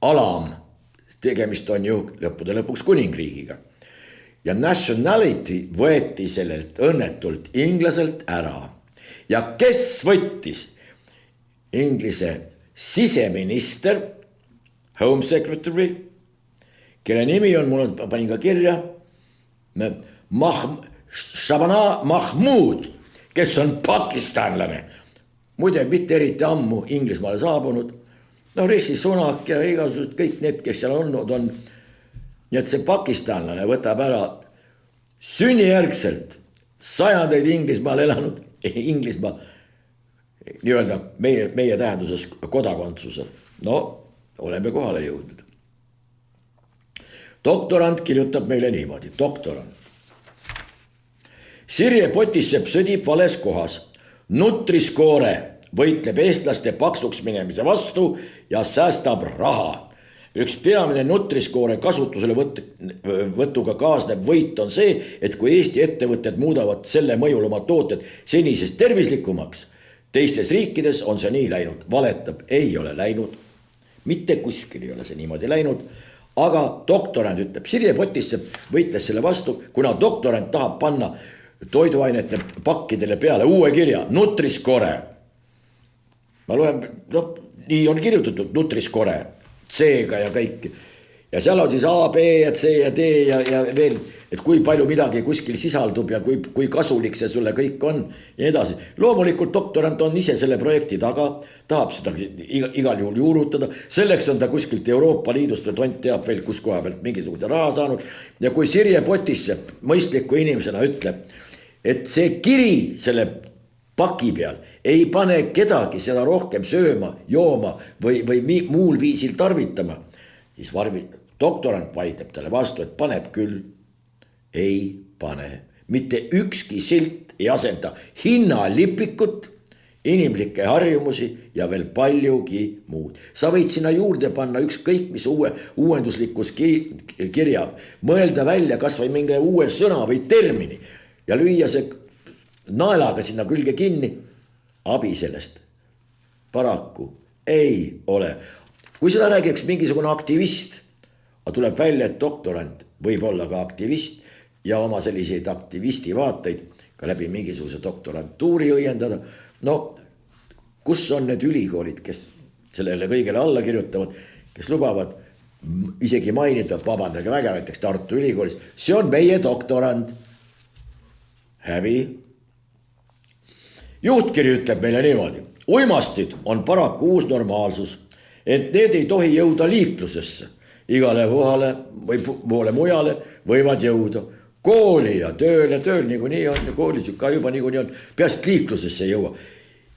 alam, tegemist on ju lõppude lõpuks kuningriigiga. Ja nationality võeti sellelt õnnetult inglaselt ära. Ja kes võttis? Inglise siseminister, Home Secretary, kelle nimi on, mul on, panin ka kirja, Shabana Mahmood, kes on pakistanlane. Muide, mitte eriti ammu Inglismaale saabunud. No Rishi Sunak ja igasugused kõik need, kes seal olnud on. Nii et see pakistanlane võtab ära sünnijärgselt sajandeid Inglismaal elanud, Inglismaa nii-öelda meie tähenduses kodakondsuse. No, oleme kohale jõudnud. Doktorant kirjutab meile niimoodi, doktorant. Sirje Potissepp sõdib vales kohas. Nutriskoore võitleb eestlaste paksuks minemise vastu ja säästab raha. Üks peamine Nutriskoore kasutusele võtuga kaasnev võit on see, et kui Eesti ettevõtted muudavad selle mõjul oma tooted senisest tervislikumaks, teistes riikides on see nii läinud. Valetab, ei ole läinud. Mitte kuskil ei ole see niimoodi läinud. Aga doktorant ütleb, Sirje Potissepp võitles selle vastu, kuna doktorant tahab panna toiduainete pakkidele peale uue kirja, Nutriskore. Ma loen, nii on kirjutatud Nutriskore, C-ga ja kõik. Ja seal on siis A, B ja C ja D ja veel, et kui palju midagi kuskil sisaldub ja kui kasulik see sulle kõik on ja edasi. Loomulikult doktorant on ise selle projekti taga, tahab seda igal juhul juurutada. Selleks on ta kuskilt Euroopa Liidust või tont teab veel, kus koha pealt mingisuguse raha saanud. Ja kui Sirje Potissepp mõistliku inimesena ütleb, et see kiri selle paki peal ei pane kedagi seda rohkem sööma, jooma või muul viisil tarvitama, siis doktorant vaidleb talle vastu, et paneb küll. Ei pane. Mitte ükski silt ei asenda hinnalipikut, inimlikke harjumusi ja veel paljugi muud. Sa võid sinna juurde panna ükskõik mis uuenduslikus kirja, mõelda välja kas või mingi uue sõna või termini ja lüüa see naelaga sinna külge kinni. Abi sellest paraku ei ole. Kui seda räägiks mingisugune aktivist, tuleb välja, et doktorant võib olla ka aktivist ja oma selliseid aktivisti vaateid ka läbi mingisuguse doktorantuuri õiendada. No, kus on need ülikoolid, kes sellele kõigele alla kirjutavad, kes lubavad isegi mainida, vabandage väga, näiteks Tartu Ülikoolis, see on meie doktorand. Häbi. Juhtkiri ütleb meile niimoodi. Uimastid on paraku uus normaalsus, et need ei tohi jõuda liiklusesse. Igale kohale või poole mujale võivad jõuda. Kooli ja tööl niikuinii on, koolis ka juba niikuinii on, peast liiklusesse jõua.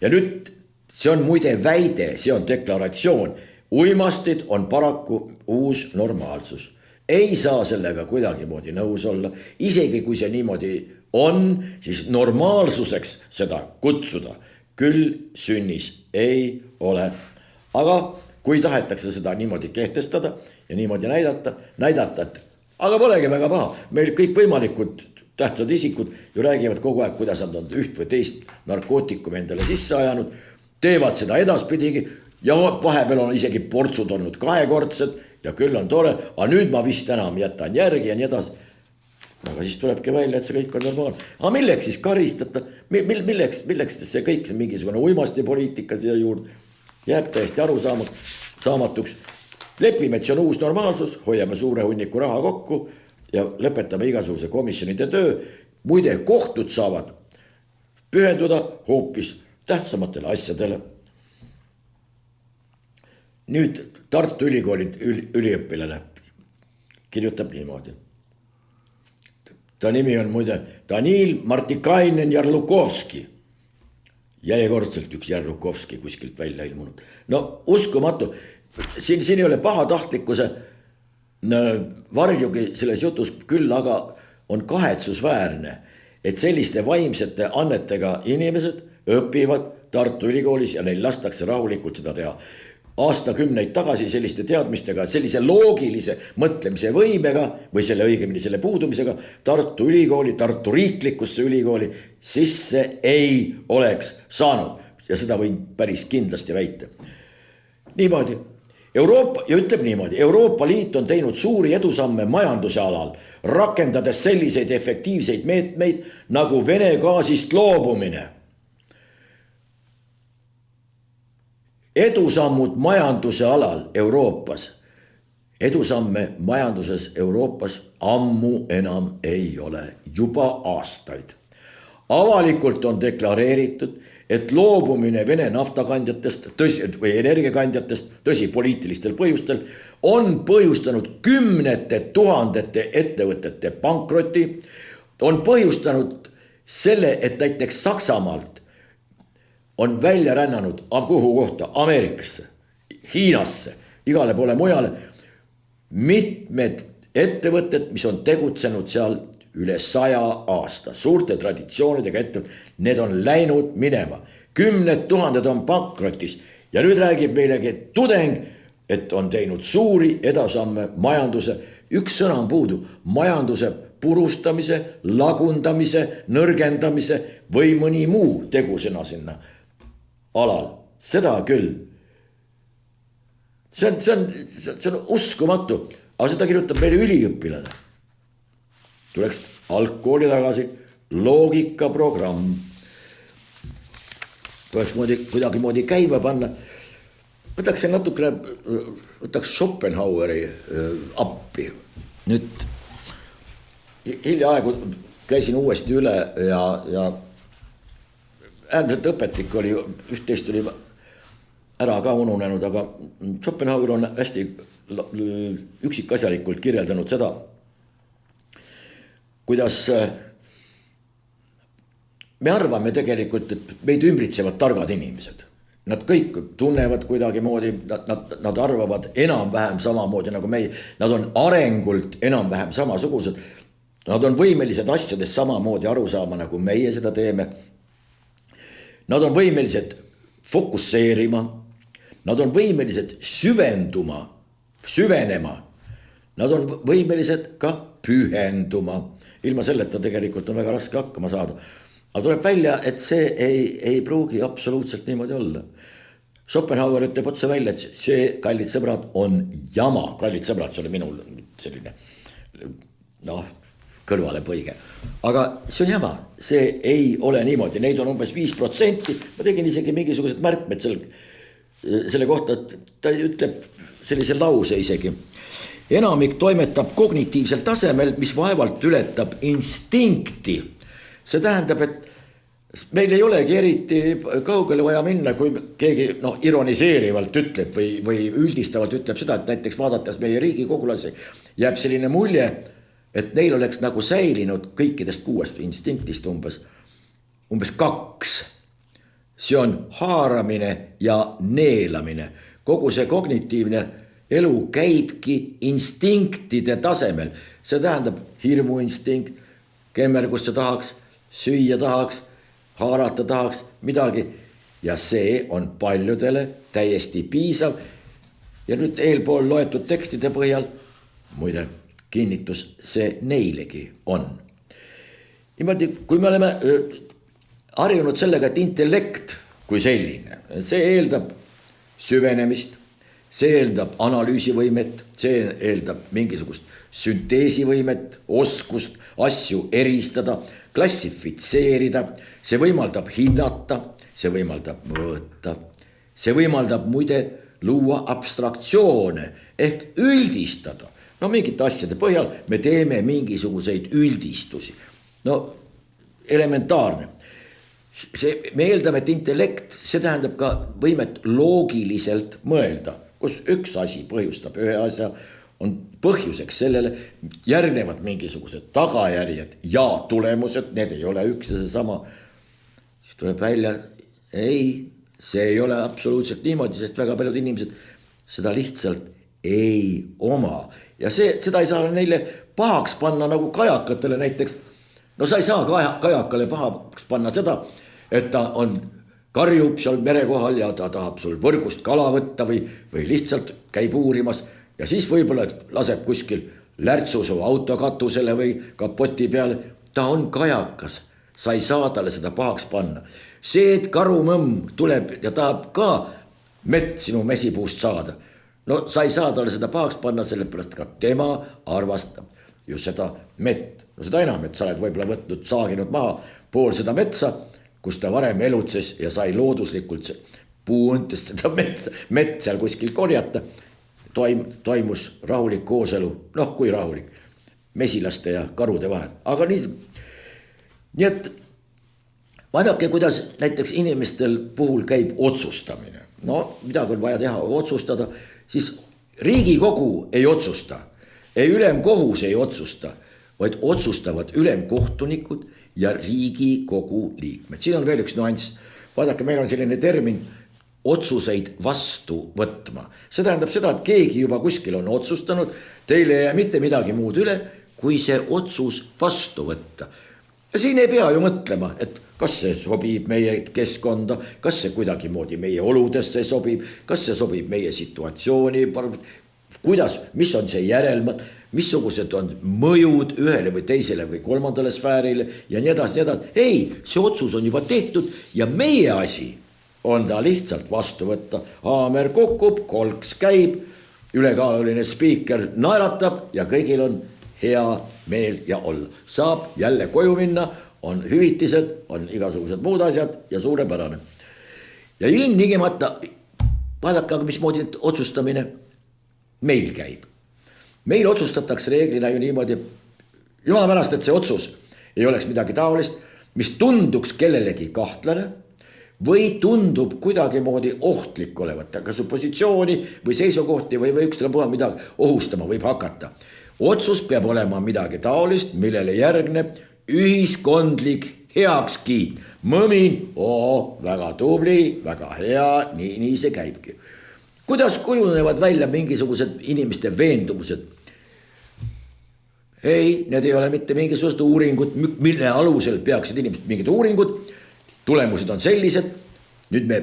Ja nüüd see on muide väide, see on deklaratsioon. Uimastid on paraku uus normaalsus. Ei saa sellega kuidagi moodi nõus olla. Isegi kui see niimoodi on, siis normaalsuseks seda kutsuda küll sünnis ei ole. Aga kui tahetakse seda niimoodi kehtestada ja niimoodi näidata, et aga polegi väga paha. Meil kõik võimalikud tähtsad isikud ju räägivad kogu aeg, kuidas nad on üht või teist narkootikum endale sisse ajanud, teevad seda edaspidigi ja vahepeal on isegi portsud olnud kahekordsed ja küll on tore, aga nüüd ma vist enam jätan järgi ja nii edasi. Aga siis tulebki välja, et see kõik on normaalne. Aga milleks siis karistada? Milleks see kõik, see mingisugune uimasti poliitika siia juurde jääb täiesti arusaamatuks. Lepime, et see on uus normaalsus, hoiame suure hunniku raha kokku ja lõpetame igasuguse komisjonide töö. Muide, kohtud saavad pühenduda hoopis tähtsamatele asjadele. Nüüd Tartu Ülikooli üliõpilane kirjutab niimoodi. Ta nimi on muide Danil Martikainen Jarlukovski. Järjekordselt üks Jarlukovski kuskilt välja ilmunud. No uskumatu. Siin ei ole pahatahtlikkuse varjugi selles jutus, küll aga on kahetsusväärne, et selliste vaimsete annetega inimesed õpivad Tartu Ülikoolis ja neil lastakse rahulikult seda teha. Aastakümneid tagasi selliste teadmistega, sellise loogilise mõtlemise võimega või selle õigemini selle puudumisega Tartu Ülikooli, Tartu riiklikusse ülikooli sisse ei oleks saanud. Ja seda võin päris kindlasti väita. Niimoodi. Euroopa, ja ütleb niimoodi, Euroopa Liit on teinud suuri edusamme majanduse alal, rakendades selliseid efektiivseid meetmeid nagu Vene gaasist loobumine. Edusammud majanduse alal Euroopas, edusamme majanduses Euroopas ammu enam ei ole, juba aastaid. Avalikult on deklareeritud, et loobumine Vene naftakandjatest või energiakandjatest, tõsi poliitilistel põhjustel, on põhjustanud kümnete tuhandete ettevõtete pankroti, on põhjustanud selle, et näiteks Saksamaalt on välja rännanud kuhu kohta, Ameerikasse, Hiinasse, igale poole mujale, mitmed ettevõtted, mis on tegutsenud seal üle 100 aasta, suurte traditsioonidega ettevõtted, need on läinud minema. Kümned tuhanded on pankrotis ja nüüd räägib meilegi tudeng, et on teinud suuri edasamme majanduse, üks sõna on puudu, majanduse purustamise, lagundamise, nõrgendamise või mõni muu tegusõna sinna alal, seda küll. See on uskumatu, aga seda kirjutab meile üliõpilane. Tuleks algkooli tagasi, loogikaprogramm. Tuleks kuidagi moodi käima panna. Võtaks Schopenhaueri appi. Nüüd hiljaaegu käisin uuesti üle ja äärmiselt õpetlik oli, üht-teist oli ära ka ununenud, aga Schopenhauer on hästi üksikasjalikult kirjeldanud seda, kuidas me arvame tegelikult, et meid ümbritsevad targad inimesed. Nad kõik tunnevad kuidagi moodi, nad arvavad enam-vähem samamoodi nagu meie, nad on arengult enam-vähem samasugused, nad on võimelised asjadest samamoodi aru saama, nagu meie seda teeme. Nad on võimelised fokusseerima, nad on võimelised süvenema, nad on võimelised ka pühenduma. Ilma selleta tegelikult on väga raske hakkama saada. Aga tuleb välja, et see ei pruugi absoluutselt niimoodi olla. Schopenhauer ütleb otse välja, et see, kallid sõbrad, on jama. Kallid sõbrad, see oli minul selline kõrvale põige. Aga see on jama, see ei ole niimoodi, neid on umbes 5%. Ma tegin isegi mingisugused märkmed selle kohta, et ta ütleb sellise lause isegi. Enamik toimetab kognitiivsel tasemel, mis vaevalt ületab instinkti. See tähendab, et meil ei olegi eriti kaugele vaja minna, kui keegi ironiseerivalt ütleb või üldistavalt ütleb seda, et näiteks vaadates meie riigikogulasi jääb selline mulje, et neil oleks nagu säilinud kõikidest 6 instinktist umbes 2. See on haaramine ja neelamine. Kogu see kognitiivne elu käibki instinktide tasemel. See tähendab hirmuinstinkt, kemmergusse tahaks, süüa tahaks, haarata tahaks midagi. Ja see on paljudele täiesti piisav. Ja nüüd eelpool loetud tekstide põhjal, muide, kinnitus see neilegi on. Niimoodi, kui me oleme harjunud sellega, et intellekt kui selline, see eeldab süvenemist, see eeldab analüüsivõimet, see eeldab mingisugust sünteesivõimet, oskust, asju eristada, klassifitseerida, see võimaldab hinnata, see võimaldab mõõta, see võimaldab muide luua abstraktsioone ehk üldistada. Mingite asjade põhjal me teeme mingisuguseid üldistusi. Elementaarne. Me eeldame, et intellekt, see tähendab ka võimet loogiliselt mõelda, kus üks asi põhjustab ühe asja, on põhjuseks sellele, järgnevad mingisugused tagajärjed ja tulemused, need ei ole üks ja seesama. Siis tuleb välja, see ei ole absoluutselt niimoodi, sest väga paljud inimesed seda lihtsalt ei oma. Ja seda ei saa neile pahaks panna nagu kajakatele näiteks. no sa ei saa kajakale pahaks panna seda, et ta karjub seal mere kohal ja ta tahab sul võrgust kala võtta või lihtsalt käib uurimas ja siis võib-olla laseb kuskil lärtsu su autokatusele või kapoti peale. Ta on kajakas, sa ei saa talle seda pahaks panna. See, et karumõmm tuleb ja tahab ka mett sinu mesipuust saada, no sa ei saa talle seda pahaks panna, sellepärast ka tema arvastab ju seda mett. No seda enam, et sa oled võib-olla võtnud, saaginud maha pool seda metsa, kus ta varem elutses ja sai looduslikult puuntest seda mett seal kuskil korjata. Toimus rahulik kooselu, noh kui rahulik, mesilaste ja karude vahel. Aga nii et vaadake, kuidas näiteks inimestel puhul käib otsustamine. No midagi on vaja teha, otsustada, siis Riigikogu ei otsusta, ei ülemkohus ei otsusta, vaid otsustavad ülemkohtunikud ja Riigikogu liikmed. Siin on veel üks nüanss. Vaadake, meil on selline termin otsuseid vastu võtma. See tähendab seda, et keegi juba kuskil on otsustanud, teile ei jää mitte midagi muud üle, kui see otsus vastu võtta. Ja siin ei pea ju mõtlema, et kas see sobib meie keskkonda, kas see kuidagi moodi meie oludesse sobib, kas see sobib meie situatsiooni, kuidas, mis on see järelmad, missugused on mõjud ühele või teisele või kolmandale sfäärile ja nii edasi, nii edasi. Ei, see otsus on juba tehtud ja meie asi on ta lihtsalt vastu võtta. Haamer kukub, kolks käib, ülekaaluline spiiker naeratab ja kõigil on hea meel ja olla. Saab jälle koju minna, on hüvitised, on igasugused muud asjad ja suurepärane. Ja ilmtingimata, vaadake, mismoodi otsustamine meil käib. Meil otsustatakse reeglina ju niimoodi, jumala pärast, et see otsus ei oleks midagi taolist, mis tunduks kellelegi kahtlane või tundub kuidagi moodi ohtlik olevat, aga su positsiooni või seisukohti või ükstapuha midagi ohustama võib hakata. Otsus peab olema midagi taolist, millele järgneb ühiskondlik heakskiit. Mõmin, väga tubli, väga hea, nii see käibki. Kuidas kujunevad välja mingisugused inimeste veendumused? Ei, need ei ole mitte mingisugused uuringud, mille alusel peaksid inimesed mingid uuringud, tulemused on sellised, nüüd me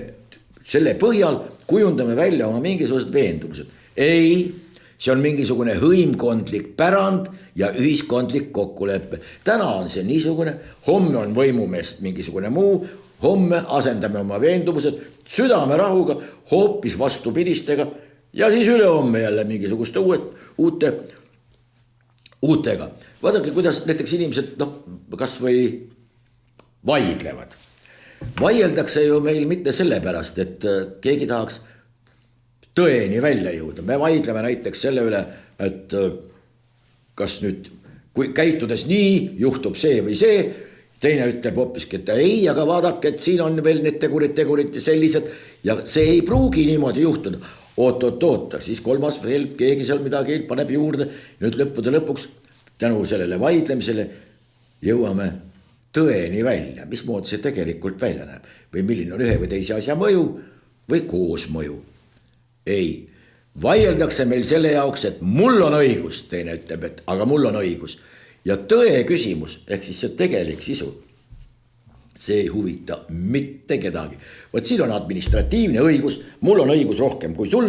selle põhjal kujundame välja oma mingisugused veendumused. Ei, see on mingisugune hõimkondlik pärand ja ühiskondlik kokkuleppe. Täna on see niisugune, homme on võimumeest mingisugune muu, homme asendame oma veendumused südame rahuga, hoopis vastupidistega ja siis ülehomme jälle mingisuguste uutega. Vaadake, kuidas näiteks inimesed, kas või vaidlevad. Vaieldakse ju meil mitte sellepärast, et keegi tahaks tõeni välja jõuda. Me vaidleme näiteks selle üle, et kas nüüd, kui käitudes nii, juhtub see või see, teine ütleb hoopiski, et ei, aga vaadake, et siin on veel need tegurid sellised ja see ei pruugi niimoodi juhtuda. Oot, siis kolmas veel keegi seal midagi paneb juurde. Nüüd lõppude lõpuks tänu sellele vaidlemisele jõuame tõeni välja, mismoodi see tegelikult välja näeb või milline on ühe või teise asja mõju või koosmõju. Ei, vaieldakse meil selle jaoks, et mul on õigus, teine ütleb, et aga mul on õigus. Ja tõe küsimus, ehk siis see tegelik sisu, see ei huvita mitte kedagi. Võt siin on administratiivne õigus, mul on õigus rohkem kui sul,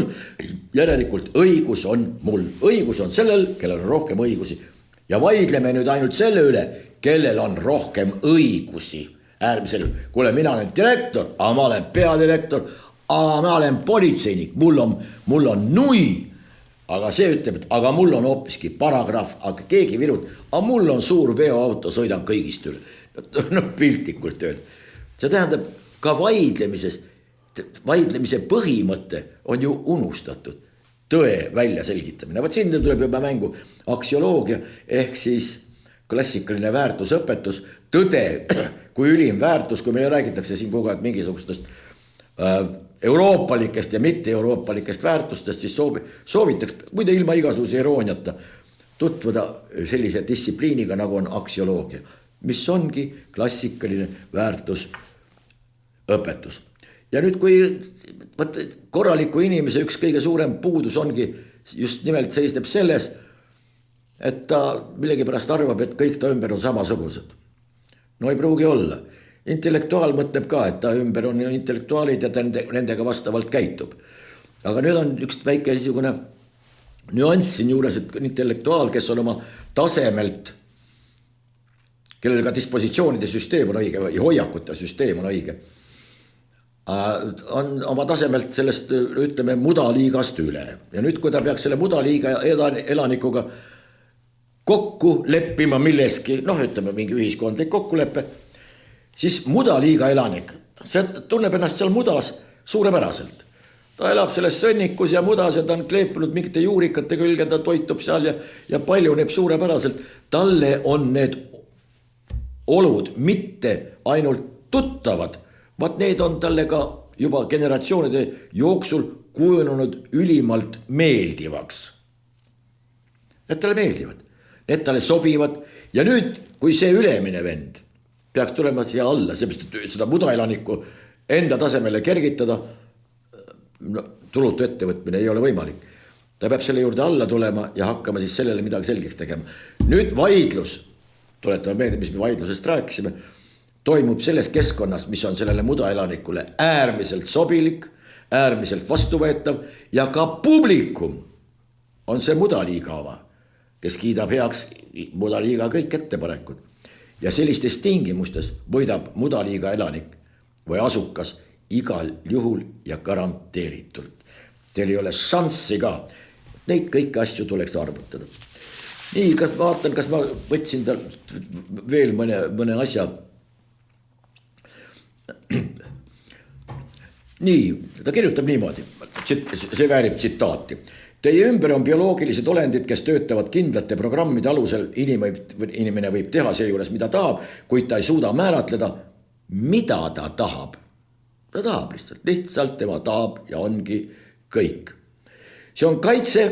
järelikult õigus on mul. Õigus on sellel, kellel on rohkem õigusi. Ja vaidleme nüüd ainult selle üle, kellel on rohkem õigusi. Äärmisel, kuule, mina olen direktor, aga ma olen peadirektor, aga ma olen politseinik, mul on nui. Aga see ütleb, et aga mul on hoopiski paragrahv, aga keegi virud, aga mul on suur veoauto, sõidan kõigist üle. Piltlikult öelda. See tähendab ka vaidlemises, vaidlemise põhimõte on ju unustatud. Tõe välja selgitamine. Vaat siin tuleb juba mängu aksioloogia ehk siis klassikaline väärtusõpetus. Tõde kui ülim väärtus, kui meil räägitakse siin kogu aeg mingisugustest euroopalikest ja mitte euroopalikest väärtustest, siis soovitaks, muide ilma igasuguse irooniata, tutvuda sellise distsipliiniga nagu on aksioloogia, mis ongi klassikaline väärtusõpetus. Ja nüüd kui korraliku inimese üks kõige suurem puudus ongi just nimelt seisneb selles, et ta millegipärast arvab, et kõik ta ümber on samasugused. No ei pruugi olla. Intellektuaal mõtleb ka, et ta ümber on intellektuaalid ja ta nendega vastavalt käitub. Aga nüüd on üks väike niisugune nüanss siin juures, et intellektuaal, kes on oma tasemelt, kellel ka dispositsioonide süsteem on õige ja hoiakute süsteem on õige, on oma tasemelt sellest, ütleme, mudaliigast üle. Ja nüüd, kui ta peaks selle mudaliiga elanikuga kokku leppima milleski, noh, ütleme mingi ühiskondlik kokkuleppe, siis mudaliiga elanik, see tunneb ennast seal mudas suurepäraselt. Ta elab selles sõnnikus ja mudas ja ta on kleepinud mingite juurikate külge, ta toitub seal ja paljuneb suurepäraselt. Talle on need olud mitte ainult tuttavad, vaid need on talle ka juba generatsioonide jooksul kujunenud ülimalt meeldivaks. Need talle meeldivad, need talle sobivad ja nüüd, kui see ülemine vend peaks tulema siia alla, seepärast seda mudaelanikku enda tasemele kergitada, no, tulutu ettevõtmine ei ole võimalik. Ta peab selle juurde alla tulema ja hakkama siis sellele midagi selgeks tegema. Nüüd vaidlus, tuletame meelde, mis me vaidlusest rääkisime, toimub selles keskkonnas, mis on sellele mudaelanikule äärmiselt sobilik, äärmiselt vastuvõetav ja ka publikum on see mudaliiga oma, kes kiidab heaks mudaliiga kõik ettepanekud. Ja sellistes tingimustes võidab mudaliiga elanik või asukas igal juhul ja garanteeritult. Teil ei ole šanssi ka. Neid kõiki asju tuleks arvutada. Nii, vaatan, kas ma võtsin veel mõne asja. Nii, ta kirjutab niimoodi, see väärib tsitaati. Teie ümber on bioloogilised olendid, kes töötavad kindlate programmide alusel. Inimene võib teha seejuures, mida tahab, kuid ta ei suuda määratleda, mida ta tahab. Ta tahab lihtsalt tema tahab ja ongi kõik. See on kaitse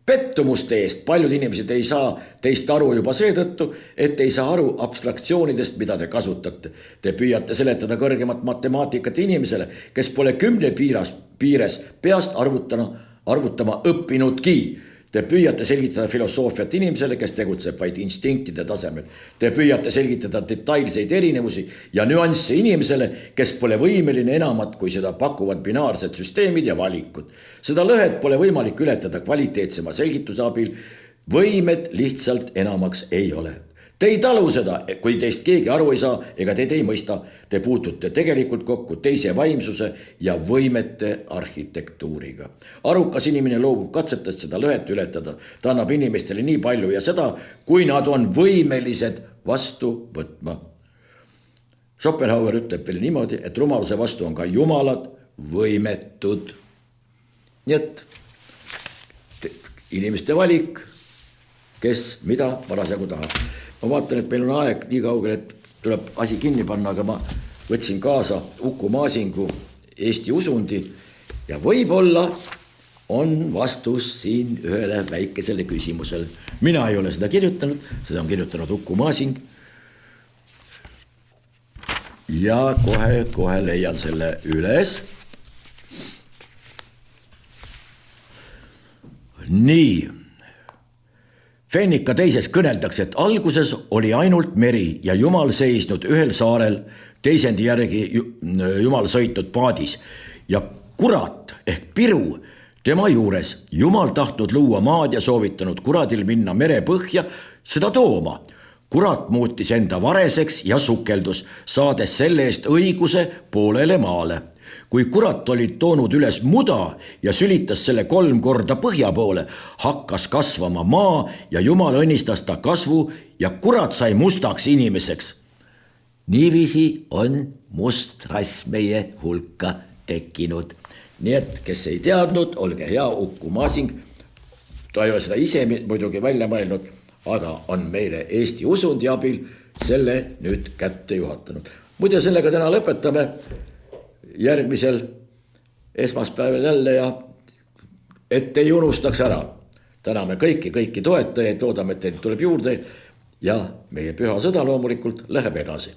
pettumuste eest. Paljud inimesed ei saa teist aru juba seetõttu, et ei saa aru abstraktsioonidest, mida te kasutate. Te püüate seletada kõrgemat matemaatikat inimesele, kes pole 10 piires peast arvutama õppinudki. Te püüate selgitada filosoofiat inimesele, kes tegutseb vaid instinktide tasemel. Te püüate selgitada detailseid erinevusi ja nüansse inimesele, kes pole võimeline enamat, kui seda pakuvad binaarsed süsteemid ja valikud. Seda lõhet pole võimalik ületada kvaliteetsema selgituse abil. Võimed lihtsalt enamaks ei ole. Te ei talu seda, kui teist keegi aru ei saa ega teid ei mõista. Te puutute tegelikult kokku teise vaimsuse ja võimete arhitektuuriga. Arukas inimene loobub katsetest seda lõhet ületada. Ta annab inimestele nii palju ja seda, kui nad on võimelised vastu võtma. Schopenhauer ütleb veel niimoodi, et rumaluse vastu on ka jumalad võimetud. Nii et inimeste valik, kes mida parasjagu tahab. Ma vaatan, et meil on aeg nii kaugel, et tuleb asi kinni panna, aga ma võtsin kaasa Uku Maasingu Eesti usundi ja võib-olla on vastus siin ühele väikesele küsimusele. Mina ei ole seda kirjutanud, seda on kirjutanud Uku Maasing ja kohe leian selle üles. Nii. Fennika teises kõneldakse, et alguses oli ainult meri ja Jumal seisnud ühel saarel, teisendi järgi Jumal sõitnud paadis ja kurat ehk piru tema juures. Jumal tahtnud luua maad ja soovitanud kuradil minna mere põhja seda tooma. Kurat muutis enda vareseks ja sukeldus, saades selle eest õiguse poolele maale. Kui kurat oli toonud üles muda ja sülitas selle 3 korda põhja poole, hakkas kasvama maa ja Jumal õnnistas ta kasvu ja kurat sai mustaks inimeseks. Niiviisi on must rass meie hulka tekkinud. Nii et, kes ei teadnud, olge hea, Uku Maasing. Ta ei ole seda ise muidugi välja mõelnud, aga on meile Eesti usundi abil selle nüüd kätte juhatanud. Muide, sellega täna lõpetame. Järgmisel esmaspäeval jälle ja et ei unustaks ära. Täname kõiki toetajaid, loodame, et teil tuleb juurde ja meie püha sõda loomulikult läheb edasi.